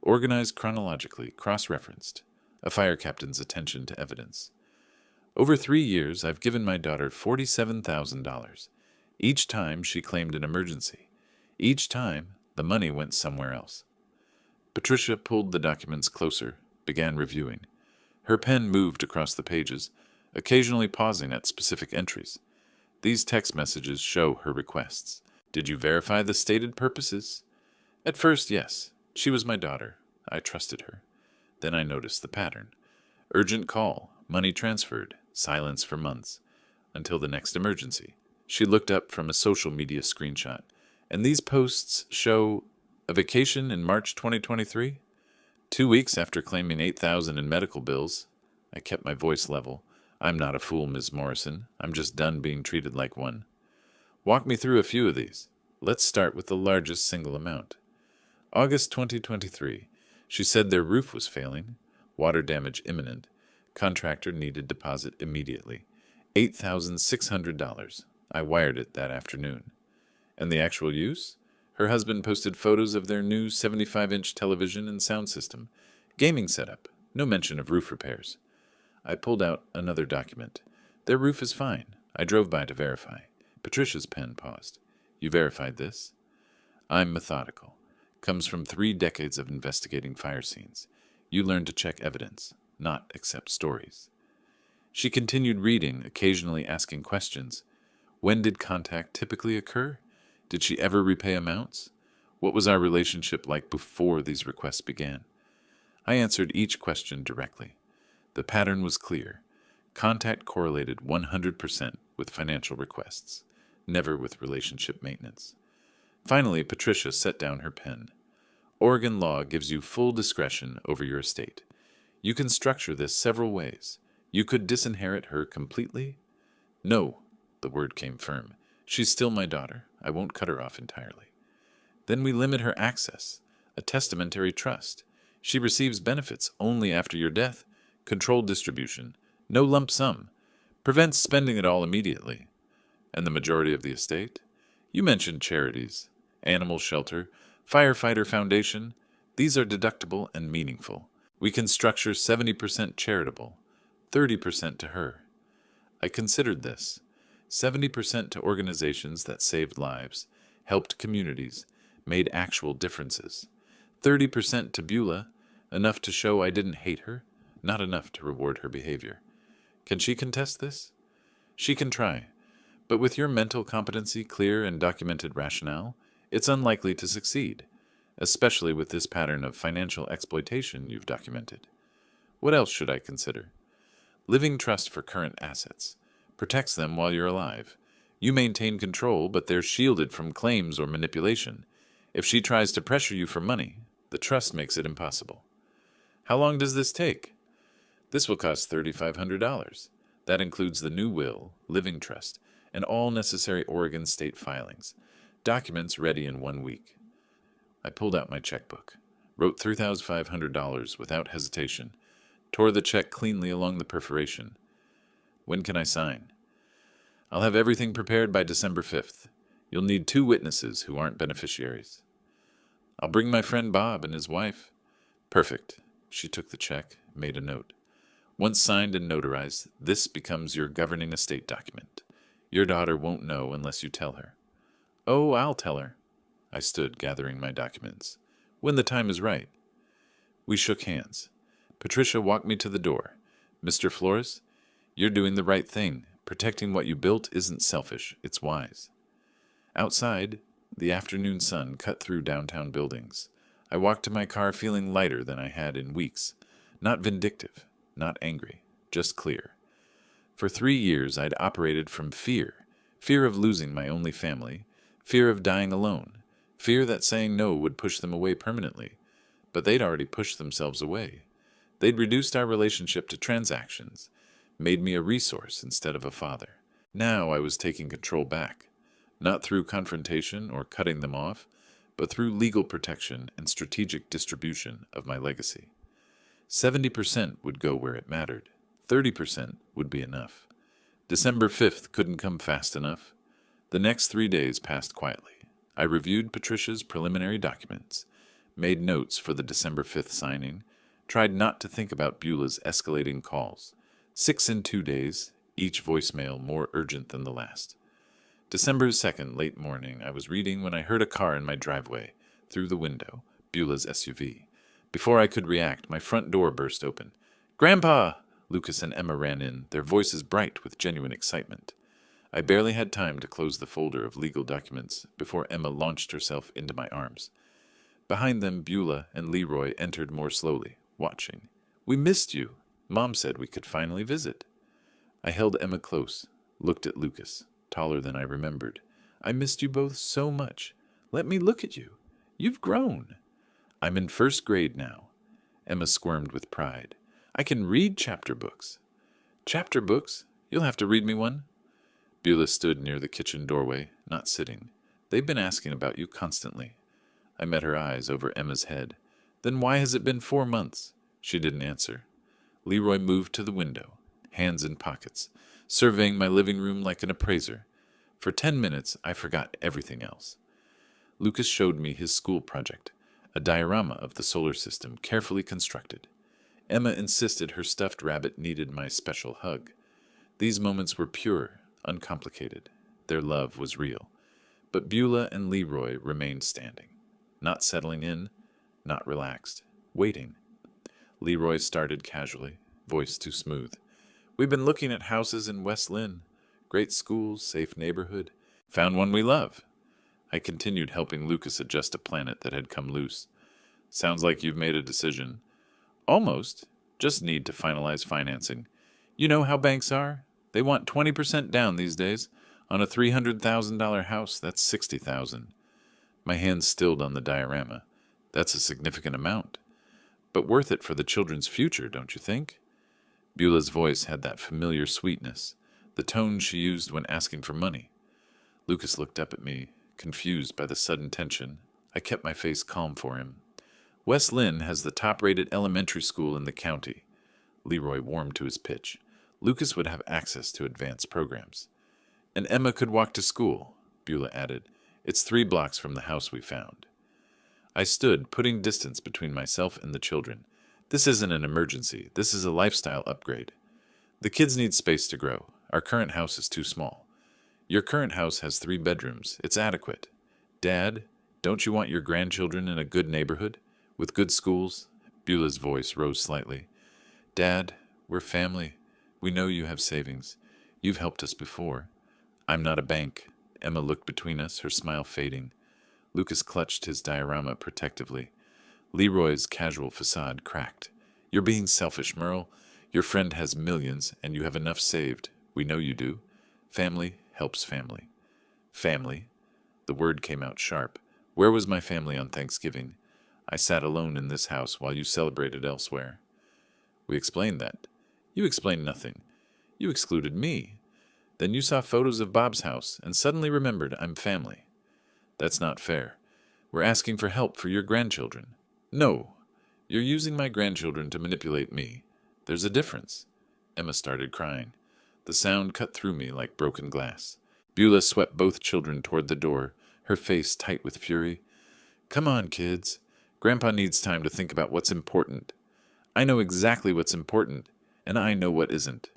organized chronologically, cross-referenced, a fire captain's attention to evidence. Over 3 years, I've given my daughter $47,000. Each time she claimed an emergency. Each time, the money went somewhere else. Patricia pulled the documents closer, began reviewing. Her pen moved across the pages, occasionally pausing at specific entries. These text messages show her requests. Did you verify the stated purposes? At first, yes. She was my daughter. I trusted her. Then I noticed the pattern. Urgent call, money transferred, silence for months, until the next emergency. She looked up from a social media screenshot. And these posts show a vacation in March 2023? 2 weeks after claiming $8,000 in medical bills. I kept my voice level. I'm not a fool, Ms. Morrison. I'm just done being treated like one. Walk me through a few of these. Let's start with the largest single amount. August 2023. She said their roof was failing. Water damage imminent. Contractor needed deposit immediately. $8,600. I wired it that afternoon. And the actual use? Her husband posted photos of their new 75-inch television and sound system. Gaming setup. No mention of roof repairs. I pulled out another document. Their roof is fine. I drove by to verify. Patricia's pen paused. You verified this? I'm methodical. Comes from 3 decades of investigating fire scenes. You learn to check evidence, not accept stories. She continued reading, occasionally asking questions. When did contact typically occur? Did she ever repay amounts? What was our relationship like before these requests began? I answered each question directly. The pattern was clear. Contact correlated 100% with financial requests, never with relationship maintenance. Finally, Patricia set down her pen. Oregon law gives you full discretion over your estate. You can structure this several ways. You could disinherit her completely. No, the word came firm. She's still my daughter. I won't cut her off entirely. Then we limit her access, a testamentary trust. She receives benefits only after your death, controlled distribution, no lump sum, prevents spending it all immediately. And the majority of the estate? You mentioned charities, animal shelter, firefighter foundation. These are deductible and meaningful. We can structure 70% charitable, 30% to her. I considered this. 70% to organizations that saved lives, helped communities, made actual differences. 30% to Beulah, enough to show I didn't hate her, not enough to reward her behavior. Can she contest this? She can try. But with your mental competency clear and documented rationale, it's unlikely to succeed, especially with this pattern of financial exploitation you've documented. What else should I consider? Living trust for current assets. Protects them while you're alive. You maintain control, but they're shielded from claims or manipulation. If she tries to pressure you for money, the trust makes it impossible. How long does this take? This will cost $3,500. That includes the new will, living trust, and all necessary Oregon state filings. Documents ready in 1 week. I pulled out my checkbook, wrote $3,500 without hesitation, tore the check cleanly along the perforation. When can I sign? I'll have everything prepared by December 5th. You'll need 2 witnesses who aren't beneficiaries. I'll bring my friend Bob and his wife. Perfect. She took the check, made a note. Once signed and notarized, this becomes your governing estate document. Your daughter won't know unless you tell her. Oh, I'll tell her. I stood, gathering my documents. When the time is right. We shook hands. Patricia walked me to the door. Mr. Flores, you're doing the right thing. Protecting what you built isn't selfish, it's wise. Outside, the afternoon sun cut through downtown buildings. I walked to my car feeling lighter than I had in weeks. Not vindictive, not angry, just clear. For 3 years I'd operated from fear. Fear of losing my only family, fear of dying alone, fear that saying no would push them away permanently. But they'd already pushed themselves away. They'd reduced our relationship to transactions, made me a resource instead of a father. Now I was taking control back, not through confrontation or cutting them off, but through legal protection and strategic distribution of my legacy. 70% would go where it mattered. 30% would be enough. December 5th couldn't come fast enough. The next 3 days passed quietly. I reviewed Patricia's preliminary documents, made notes for the December 5th signing, tried not to think about Beulah's escalating calls. 6 in 2 days, each voicemail more urgent than the last. December 2nd, late morning, I was reading when I heard a car in my driveway, through the window, Beulah's SUV. Before I could react, my front door burst open. "Grandpa!" Lucas and Emma ran in, their voices bright with genuine excitement. I barely had time to close the folder of legal documents before Emma launched herself into my arms. Behind them, Beulah and Leroy entered more slowly, watching. "We missed you. Mom said we could finally visit." I held Emma close, looked at Lucas, taller than I remembered. "I missed you both so much. Let me look at you. You've grown." "I'm in 1st grade now." Emma squirmed with pride. "I can read chapter books." "Chapter books? You'll have to read me one." Beulah stood near the kitchen doorway, not sitting. "They've been asking about you constantly." I met her eyes over Emma's head. "Then why has it been 4 months?" She didn't answer. Leroy moved to the window, hands in pockets, surveying my living room like an appraiser. For 10 minutes, I forgot everything else. Lucas showed me his school project, a diorama of the solar system carefully constructed. Emma insisted her stuffed rabbit needed my special hug. These moments were pure, uncomplicated. Their love was real. But Beulah and Leroy remained standing, not settling in, not relaxed, waiting. Leroy started casually, voice too smooth. "We've been looking at houses in West Lynn. Great schools, safe neighborhood. Found one we love." I continued helping Lucas adjust a planet that had come loose. "Sounds like you've made a decision." "Almost. Just need to finalize financing. You know how banks are? They want 20% down these days. On a $300,000 house, that's $60,000. My hands stilled on the diorama. That's a significant amount. But worth it for the children's future, don't you think? Beulah's voice had that familiar sweetness, the tone she used when asking for money. Lucas looked up at me, confused by the sudden tension. I kept my face calm for him. West Lynn has the top-rated elementary school in the county. Leroy warmed to his pitch. Lucas would have access to advanced programs. And Emma could walk to school, Beulah added. It's 3 blocks from the house we found. I stood, putting distance between myself and the children. This isn't an emergency. This is a lifestyle upgrade. The kids need space to grow. Our current house is too small. Your current house has 3 bedrooms. It's adequate. Dad, don't you want your grandchildren in a good neighborhood? With good schools? Beulah's voice rose slightly. Dad, we're family. We know you have savings. You've helped us before. I'm not a bank. Emma looked between us, her smile fading. Lucas clutched his diorama protectively. Leroy's casual facade cracked. You're being selfish, Merle. Your friend has millions, and you have enough saved. We know you do. Family helps family. Family. The word came out sharp. Where was my family on Thanksgiving? I sat alone in this house while you celebrated elsewhere. We explained that. You explained nothing. You excluded me. Then you saw photos of Bob's house and suddenly remembered I'm family. That's not fair. We're asking for help for your grandchildren. No. You're using my grandchildren to manipulate me. There's a difference. Emma started crying. The sound cut through me like broken glass. Beulah swept both children toward the door, her face tight with fury. Come on, kids. Grandpa needs time to think about what's important. I know exactly what's important, and I know what isn't.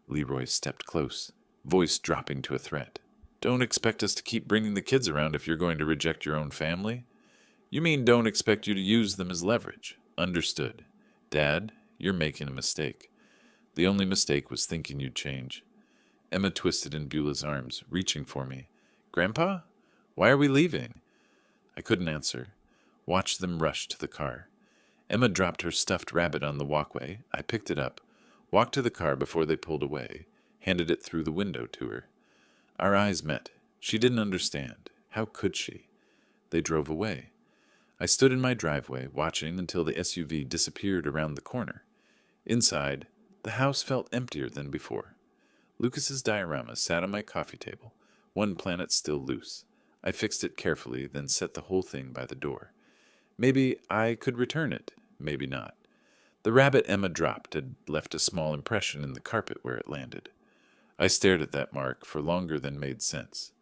Leroy stepped close, voice dropping to a threat. Don't expect us to keep bringing the kids around if you're going to reject your own family? You mean don't expect you to use them as leverage. Understood. Dad, you're making a mistake. The only mistake was thinking you'd change. Emma twisted in Beulah's arms, reaching for me. Grandpa? Why are we leaving? I couldn't answer. Watched them rush to the car. Emma dropped her stuffed rabbit on the walkway. I picked it up, walked to the car before they pulled away, handed it through the window to her. Our eyes met. She didn't understand. How could she? They drove away. I stood in my driveway, watching until the SUV disappeared around the corner. Inside, the house felt emptier than before. Lucas's diorama sat on my coffee table, one planet still loose. I fixed it carefully, then set the whole thing by the door. Maybe I could return it, maybe not. The rabbit Emma dropped had left a small impression in the carpet where it landed. I stared at that mark for longer than made sense.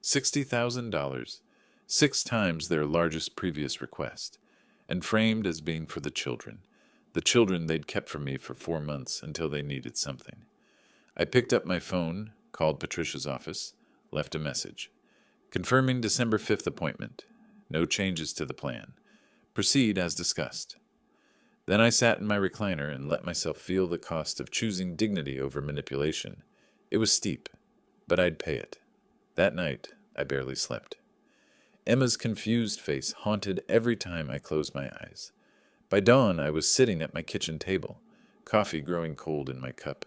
$60,000, 6 times their largest previous request, and framed as being for the children they'd kept from me for 4 months until they needed something. I picked up my phone, called Patricia's office, left a message. Confirming December 5th appointment. No changes to the plan. Proceed as discussed. Then I sat in my recliner and let myself feel the cost of choosing dignity over manipulation. It was steep, but I'd pay it. That night, I barely slept. Emma's confused face haunted every time I closed my eyes. By dawn, I was sitting at my kitchen table, coffee growing cold in my cup.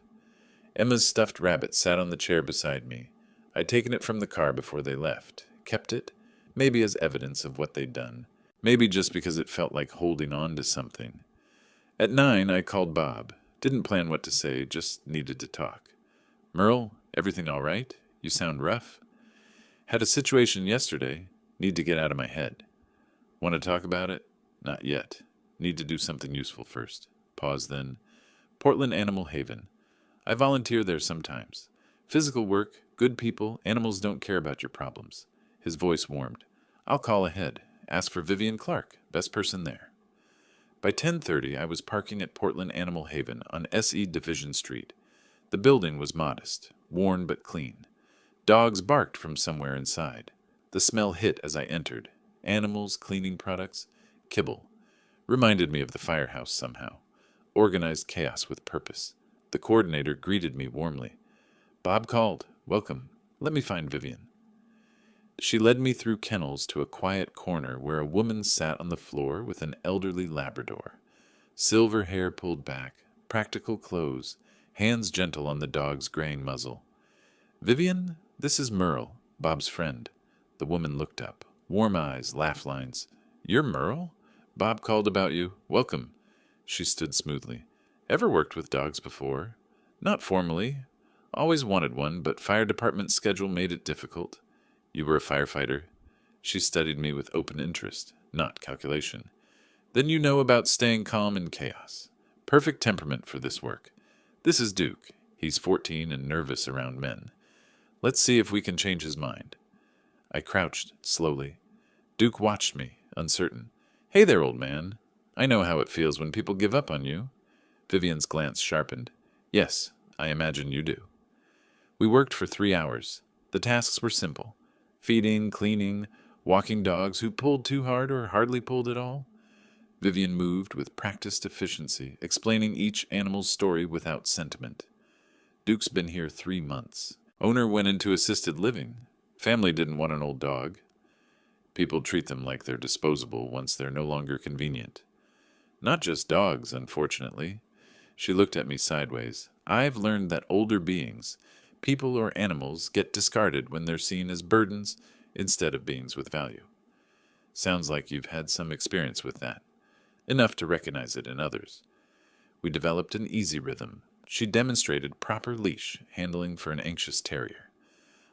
Emma's stuffed rabbit sat on the chair beside me. I'd taken it from the car before they left, kept it, maybe as evidence of what they'd done, maybe just because it felt like holding on to something. At 9, I called Bob. Didn't plan what to say, just needed to talk. Merle, everything all right? You sound rough. Had a situation yesterday. Need to get out of my head. Want to talk about it? Not yet. Need to do something useful first. Pause then. Portland Animal Haven. I volunteer there sometimes. Physical work, good people, animals don't care about your problems. His voice warmed. I'll call ahead. Ask for Vivian Clark, best person there. By 10:30, I was parking at Portland Animal Haven on SE Division Street. The building was modest, worn but clean. Dogs barked from somewhere inside. The smell hit as I entered. Animals, cleaning products, kibble. Reminded me of the firehouse somehow. Organized chaos with purpose. The coordinator greeted me warmly. Bob called. Welcome. Let me find Vivian. She led me through kennels to a quiet corner where a woman sat on the floor with an elderly Labrador. Silver hair pulled back, practical clothes, hands gentle on the dog's graying muzzle. Vivian, this is Merle, Bob's friend. The woman looked up, Warm eyes, laugh lines. You're Merle? Bob called about you. Welcome. She stood smoothly. Ever worked with dogs before? Not formally. Always wanted one, but fire department schedule made it difficult. You were a firefighter. She studied me with open interest, not calculation. Then you know about staying calm in chaos. Perfect temperament for this work. This is Duke. He's 14 and nervous around men. Let's see if we can change his mind. I crouched slowly. Duke watched me, uncertain. Hey there, old man. I know how it feels when people give up on you. Vivian's glance sharpened. Yes, I imagine you do. We worked for 3 hours. The tasks were simple. Feeding, cleaning, walking dogs who pulled too hard or hardly pulled at all. Vivian moved with practiced efficiency, explaining each animal's story without sentiment. Duke's been here 3 months. Owner went into assisted living. Family didn't want an old dog. People treat them like they're disposable once they're no longer convenient. Not just dogs, unfortunately. She looked at me sideways. I've learned that older beings, people or animals, get discarded when they're seen as burdens instead of beings with value. Sounds like you've had some experience with that. Enough to recognize it in others. We developed an easy rhythm. She demonstrated proper leash handling for an anxious terrier.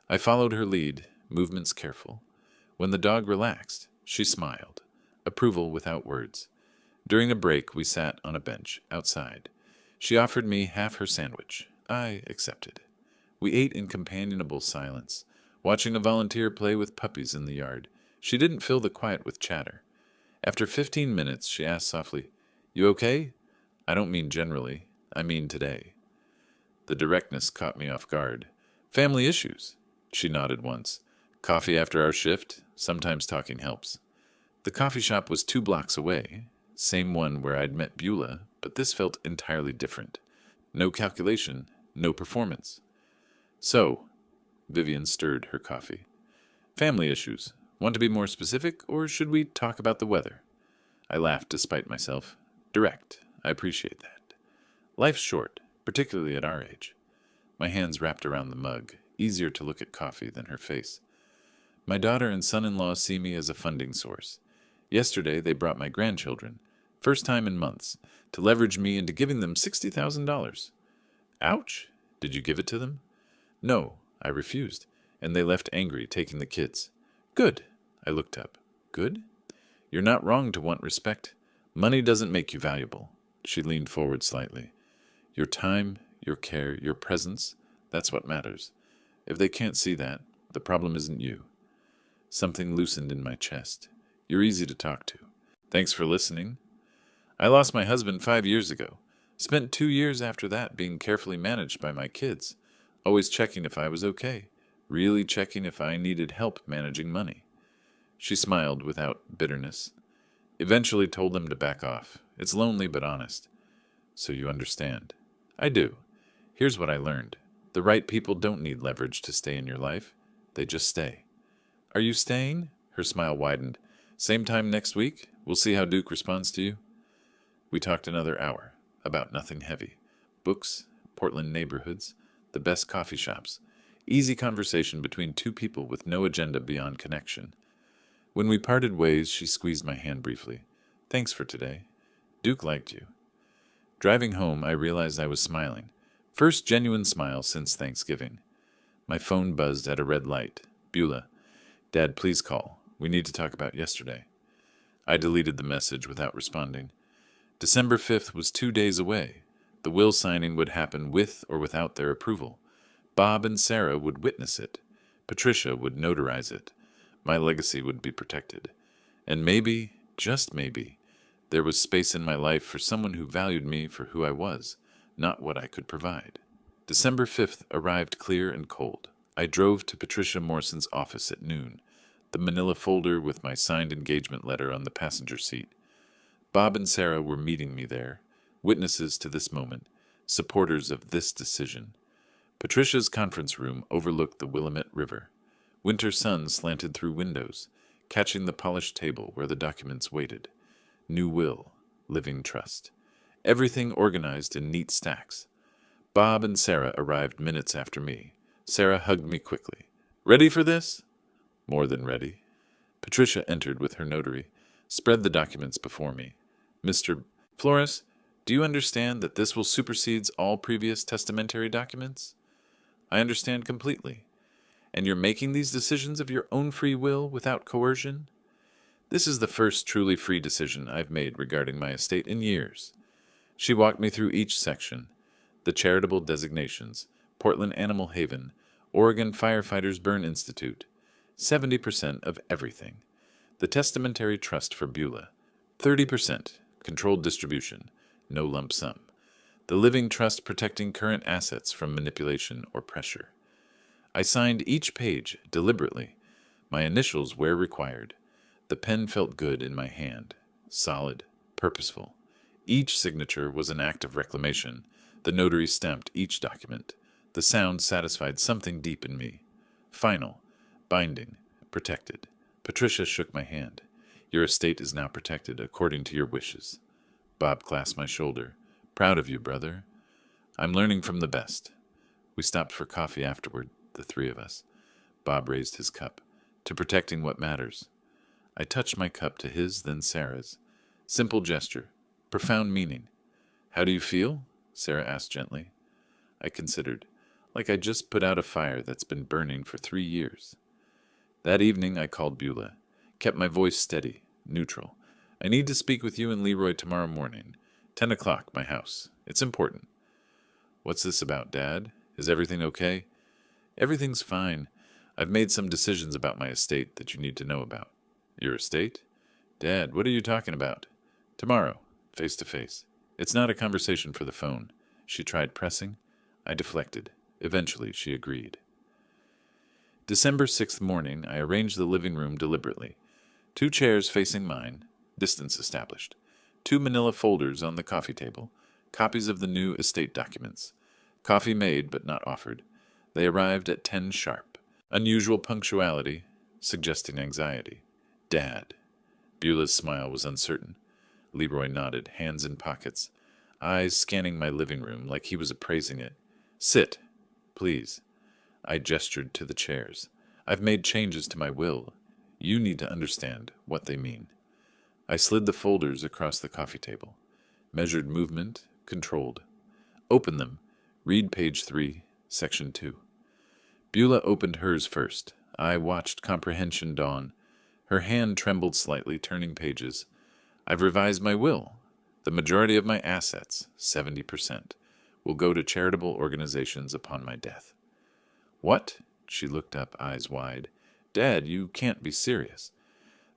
I followed her lead, movements careful. When the dog relaxed, she smiled, approval without words. During a break, we sat on a bench outside. She offered me half her sandwich. I accepted. We ate in companionable silence, watching a volunteer play with puppies in the yard. She didn't fill the quiet with chatter. After 15 minutes, she asked softly, You okay? I don't mean generally. I mean today. The directness caught me off guard. Family issues. She nodded once. Coffee after our shift. Sometimes talking helps. The coffee shop was 2 blocks away. Same one where I'd met Beulah, but this felt entirely different. No calculation, no performance. So, Vivian stirred her coffee. Family issues. Want to be more specific, or should we talk about the weather? I laughed despite myself. Direct. I appreciate that. Life's short, particularly at our age. My hands wrapped around the mug, easier to look at coffee than her face. My daughter and son-in-law see me as a funding source. Yesterday they brought my grandchildren, first time in months, to leverage me into giving them $60,000. Ouch! Did you give it to them? No, I refused, and they left angry, taking the kids. Good. I looked up. Good? You're not wrong to want respect. Money doesn't make you valuable. She leaned forward slightly. Your time, your care, your presence, that's what matters. If they can't see that, the problem isn't you. Something loosened in my chest. You're easy to talk to. Thanks for listening. I lost my husband 5 years ago. Spent 2 years after that being carefully managed by my kids, always checking if I was okay, really checking if I needed help managing money. She smiled without bitterness. Eventually told them to back off. It's lonely but honest. So you understand. I do. Here's what I learned. The right people don't need leverage to stay in your life. They just stay. Are you staying? Her smile widened. Same time next week? We'll see how Duke responds to you. We talked another hour, about nothing heavy. Books, Portland neighborhoods, the best coffee shops. Easy conversation between 2 people with no agenda beyond connection. When we parted ways, she squeezed my hand briefly. Thanks for today. Duke liked you. Driving home, I realized I was smiling. First genuine smile since Thanksgiving. My phone buzzed at a red light. Beulah. Dad, please call. We need to talk about yesterday. I deleted the message without responding. December 5th was 2 days away. The will signing would happen with or without their approval. Bob and Sarah would witness it. Patricia would notarize it. My legacy would be protected. And maybe, just maybe, there was space in my life for someone who valued me for who I was, not what I could provide. December 5th arrived clear and cold. I drove to Patricia Morrison's office at noon, the manila folder with my signed engagement letter on the passenger seat. Bob and Sarah were meeting me there, witnesses to this moment, supporters of this decision. Patricia's conference room overlooked the Willamette River. Winter sun slanted through windows, catching the polished table where the documents waited. New will, living trust. Everything organized in neat stacks. Bob and Sarah arrived minutes after me. Sarah hugged me quickly. Ready for this? More than ready. Patricia entered with her notary, spread the documents before me. Mr. Flores, do you understand that this will supersede all previous testamentary documents? I understand completely. And you're making these decisions of your own free will without coercion? This is the first truly free decision I've made regarding my estate in years. She walked me through each section. The charitable designations, Portland Animal Haven, Oregon Firefighters Burn Institute, 70% of everything. The testamentary trust for Beulah, 30%, controlled distribution, no lump sum. The living trust protecting current assets from manipulation or pressure. I signed each page deliberately, my initials where required. The pen felt good in my hand, solid, purposeful. Each signature was an act of reclamation. The notary stamped each document. The sound satisfied something deep in me. Final, binding, protected. Patricia shook my hand. Your estate is now protected according to your wishes. Bob clasped my shoulder. Proud of you, brother. I'm learning from the best. We stopped for coffee afterward, the three of us. Bob raised his cup. To protecting what matters. I touched my cup to his, then Sarah's. Simple gesture. Profound meaning. How do you feel? Sarah asked gently. I considered. Like I just put out a fire that's been burning for 3 years. That evening I called Beulah. Kept my voice steady, neutral. I need to speak with you and Leroy tomorrow morning. 10 o'clock, my house. It's important. What's this about, Dad? Is everything okay? Everything's fine. I've made some decisions about my estate that you need to know about. Your estate? Dad, what are you talking about? Tomorrow, face to face. It's not a conversation for the phone. She tried pressing. I deflected. Eventually, she agreed. December 6th morning, I arranged the living room deliberately. 2 chairs facing mine, distance established. 2 manila folders on the coffee table, copies of the new estate documents. Coffee made but not offered. They arrived at 10 sharp. Unusual punctuality, suggesting anxiety. Dad. Beulah's smile was uncertain. Leroy nodded, hands in pockets, eyes scanning my living room like he was appraising it. Sit, please. I gestured to the chairs. I've made changes to my will. You need to understand what they mean. I slid the folders across the coffee table. Measured movement, controlled. Open them. Read page 3, section 2. Beulah opened hers first. I watched comprehension dawn. Her hand trembled slightly, turning pages. I've revised my will. The majority of my assets, 70%, will go to charitable organizations upon my death. What? She looked up, eyes wide. Dad, you can't be serious.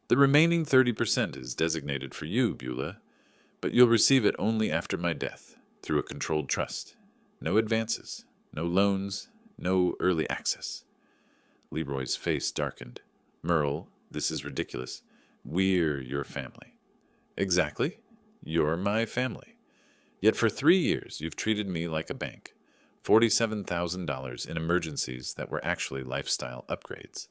The remaining 30% is designated for you, Beulah, but you'll receive it only after my death, through a controlled trust. No advances, no loans, no early access. Leroy's face darkened. Merle, this is ridiculous. We're your family. Exactly. You're my family. Yet for 3 years you've treated me like a bank. $47,000 in emergencies that were actually lifestyle upgrades.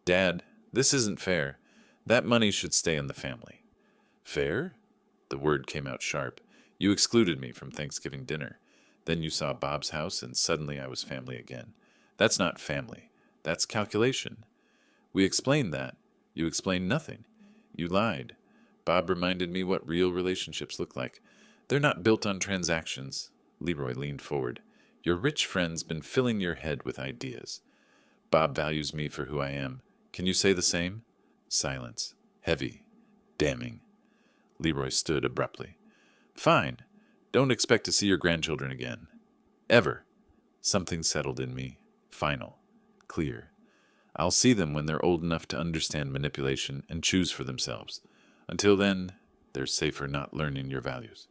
Dad, this isn't fair. That money should stay in the family. Fair? The word came out sharp. You excluded me from Thanksgiving dinner. Then you saw Bob's house, and suddenly I was family again. That's not family. That's calculation. We explained that. You explained nothing. You lied. Bob reminded me what real relationships look like. They're not built on transactions. Leroy leaned forward. Your rich friend's been filling your head with ideas. Bob values me for who I am. Can you say the same? Silence. Heavy. Damning. Leroy stood abruptly. Fine. Don't expect to see your grandchildren again. Ever. Something settled in me. Final. Clear. I'll see them when they're old enough to understand manipulation and choose for themselves. Until then, they're safer not learning your values.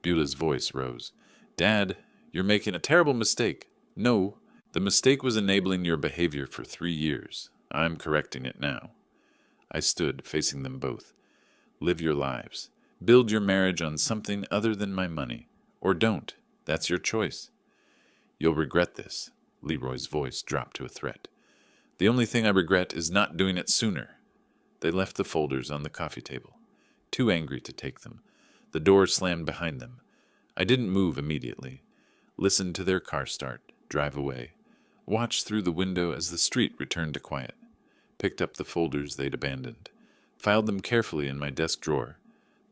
Beulah's voice rose. Dad, you're making a terrible mistake. No, the mistake was enabling your behavior for 3 years. I'm correcting it now. I stood, facing them both. Live your lives. Build your marriage on something other than my money. Or don't. That's your choice. You'll regret this. Leroy's voice dropped to a threat. The only thing I regret is not doing it sooner. They left the folders on the coffee table. Too angry to take them. The door slammed behind them. I didn't move immediately. Listened to their car start, drive away. Watched through the window as the street returned to quiet. Picked up the folders they'd abandoned. filed them carefully in my desk drawer.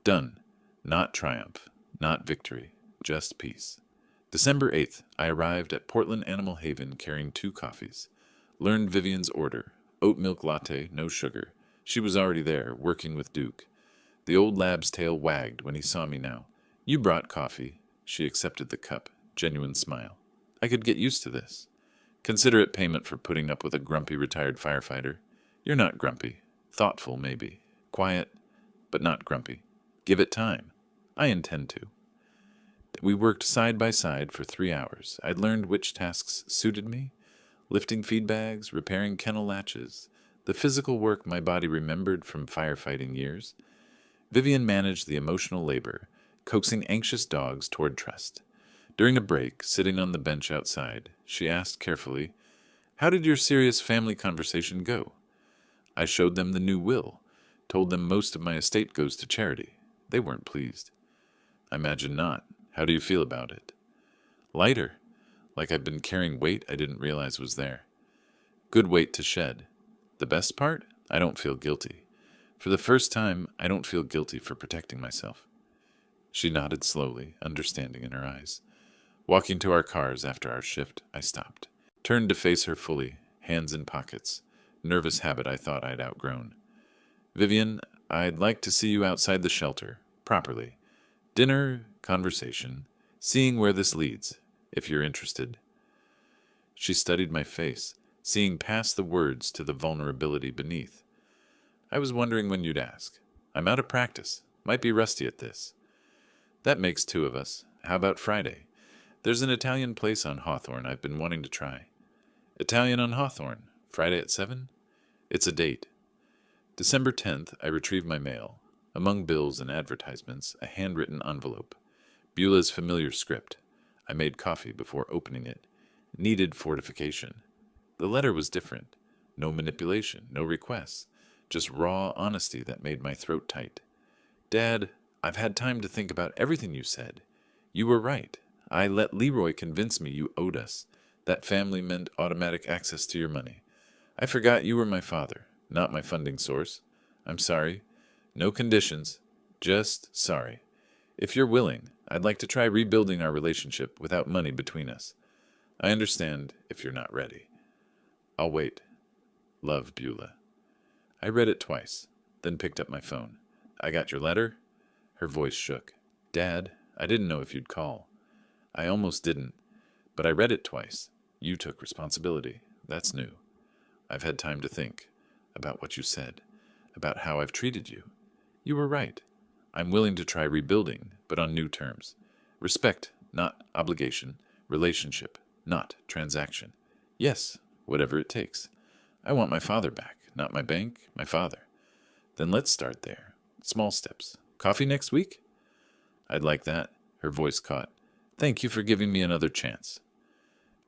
Done. Not triumph, not victory, just peace. December 8th, I arrived at Portland Animal Haven carrying 2 coffees. Learned Vivian's order. Oat milk latte, no sugar. She was already there, working with Duke. The old lab's tail wagged when he saw me now. You brought coffee. She accepted the cup. Genuine smile. I could get used to this. Consider it payment for putting up with a grumpy retired firefighter. You're not grumpy. Thoughtful, maybe. Quiet, but not grumpy. Give it time. I intend to. We worked side by side for 3 hours. I'd learned which tasks suited me. Lifting feed bags, repairing kennel latches. The physical work my body remembered from firefighting years. Vivian managed the emotional labor, coaxing anxious dogs toward trust. During a break, sitting on the bench outside, she asked carefully, "How did your serious family conversation go?" I showed them the new will, told them most of my estate goes to charity. They weren't pleased. I imagine not. How do you feel about it? Lighter, like I've been carrying weight I didn't realize was there. Good weight to shed. The best part? I don't feel guilty. For the first time, I don't feel guilty for protecting myself. She nodded slowly, understanding in her eyes. Walking to our cars after our shift, I stopped. Turned to face her fully, hands in pockets. Nervous habit I thought I'd outgrown. Vivian, I'd like to see you outside the shelter, properly. Dinner, conversation, seeing where this leads, if you're interested. She studied my face, seeing past the words to the vulnerability beneath. I was wondering when you'd ask. I'm out of practice. Might be rusty at this. That makes 2 of us. How about Friday? There's an Italian place on Hawthorne I've been wanting to try. Italian on Hawthorne. Friday at 7? It's a date. December 10th, I retrieved my mail. Among bills and advertisements, a handwritten envelope. Beulah's familiar script. I made coffee before opening it. Needed fortification. The letter was different. No manipulation, no requests. Just raw honesty that made my throat tight. Dad, I've had time to think about everything you said. You were right. I let Leroy convince me you owed us. That family meant automatic access to your money. I forgot you were my father, not my funding source. I'm sorry. No conditions. Just sorry. If you're willing, I'd like to try rebuilding our relationship without money between us. I understand if you're not ready. I'll wait. Love, Beulah. I read it twice, then picked up my phone. I got your letter? Her voice shook. Dad, I didn't know if you'd call. I almost didn't, but I read it twice. You took responsibility. That's new. I've had time to think about what you said, about how I've treated you. You were right. I'm willing to try rebuilding, but on new terms. Respect, not obligation. Relationship, not transaction. Yes, whatever it takes. I want my father back, not my bank, my father. Then let's start there. Small steps. Coffee next week? I'd like that. Her voice caught. Thank you for giving me another chance.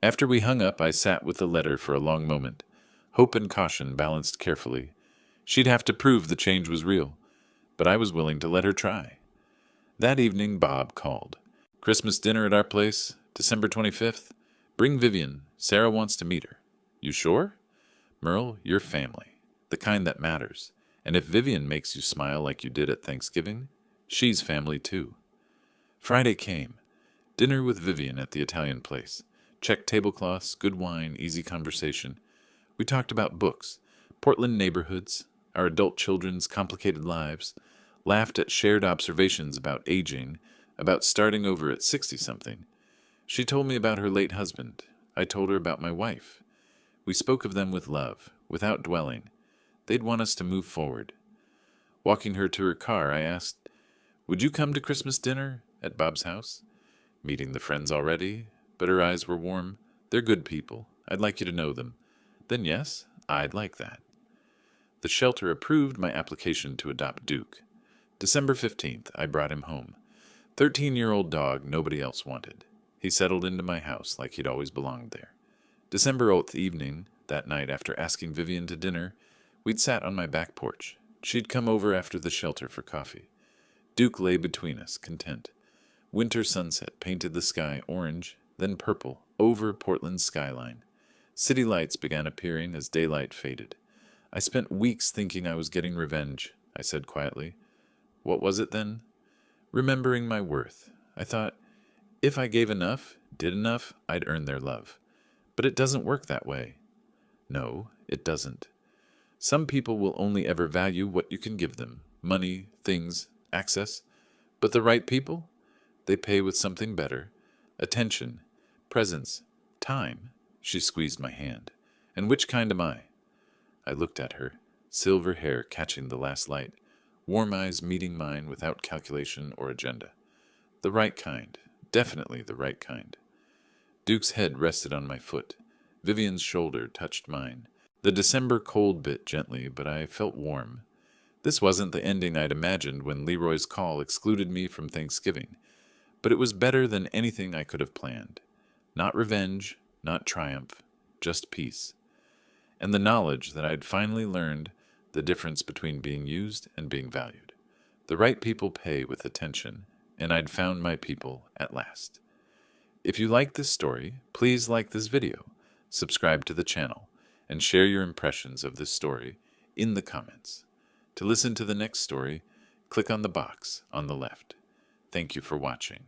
After we hung up, I sat with the letter for a long moment. Hope and caution balanced carefully. She'd have to prove the change was real, but I was willing to let her try. That evening, Bob called. Christmas dinner at our place, December 25th. Bring Vivian. Sarah wants to meet her. You sure? Merle, you're family. The kind that matters. And if Vivian makes you smile like you did at Thanksgiving, she's family too. Friday came. Dinner with Vivian at the Italian place. Checked tablecloths, good wine, easy conversation. We talked about books, Portland neighborhoods, our adult children's complicated lives, laughed at shared observations about aging, about starting over at 60-something. She told me about her late husband. I told her about my wife. We spoke of them with love, without dwelling. They'd want us to move forward. Walking her to her car, I asked, would you come to Christmas dinner at Bob's house? Meeting the friends already, but her eyes were warm. They're good people. I'd like you to know them. Then yes, I'd like that. The shelter approved my application to adopt Duke. December 15th, I brought him home. 13-year-old dog nobody else wanted. He settled into my house like he'd always belonged there. December 8th evening, that night after asking Vivian to dinner, we'd sat on my back porch. She'd come over after the shelter for coffee. Duke lay between us, content. Winter sunset painted the sky orange, then purple, over Portland's skyline. City lights began appearing as daylight faded. I spent weeks thinking I was getting revenge. I said quietly. What was it then? Remembering my worth. I thought, if I gave enough, did enough, I'd earn their love. But it doesn't work that way. No, it doesn't. Some people will only ever value what you can give them. Money, things, access. But the right people? They pay with something better. Attention, presence, time. She squeezed my hand. And which kind am I? I looked at her, silver hair catching the last light, warm eyes meeting mine without calculation or agenda. The right kind. Definitely the right kind. Duke's head rested on my foot. Vivian's shoulder touched mine. The December cold bit gently, but I felt warm. This wasn't the ending I'd imagined when Leroy's call excluded me from Thanksgiving, but it was better than anything I could have planned. Not revenge, not triumph, just peace. And the knowledge that I'd finally learned the difference between being used and being valued. The right people pay with attention, and I'd found my people at last. If you like this story, please like this video, subscribe to the channel, and share your impressions of this story in the comments. To listen to the next story, click on the box on the left. Thank you for watching.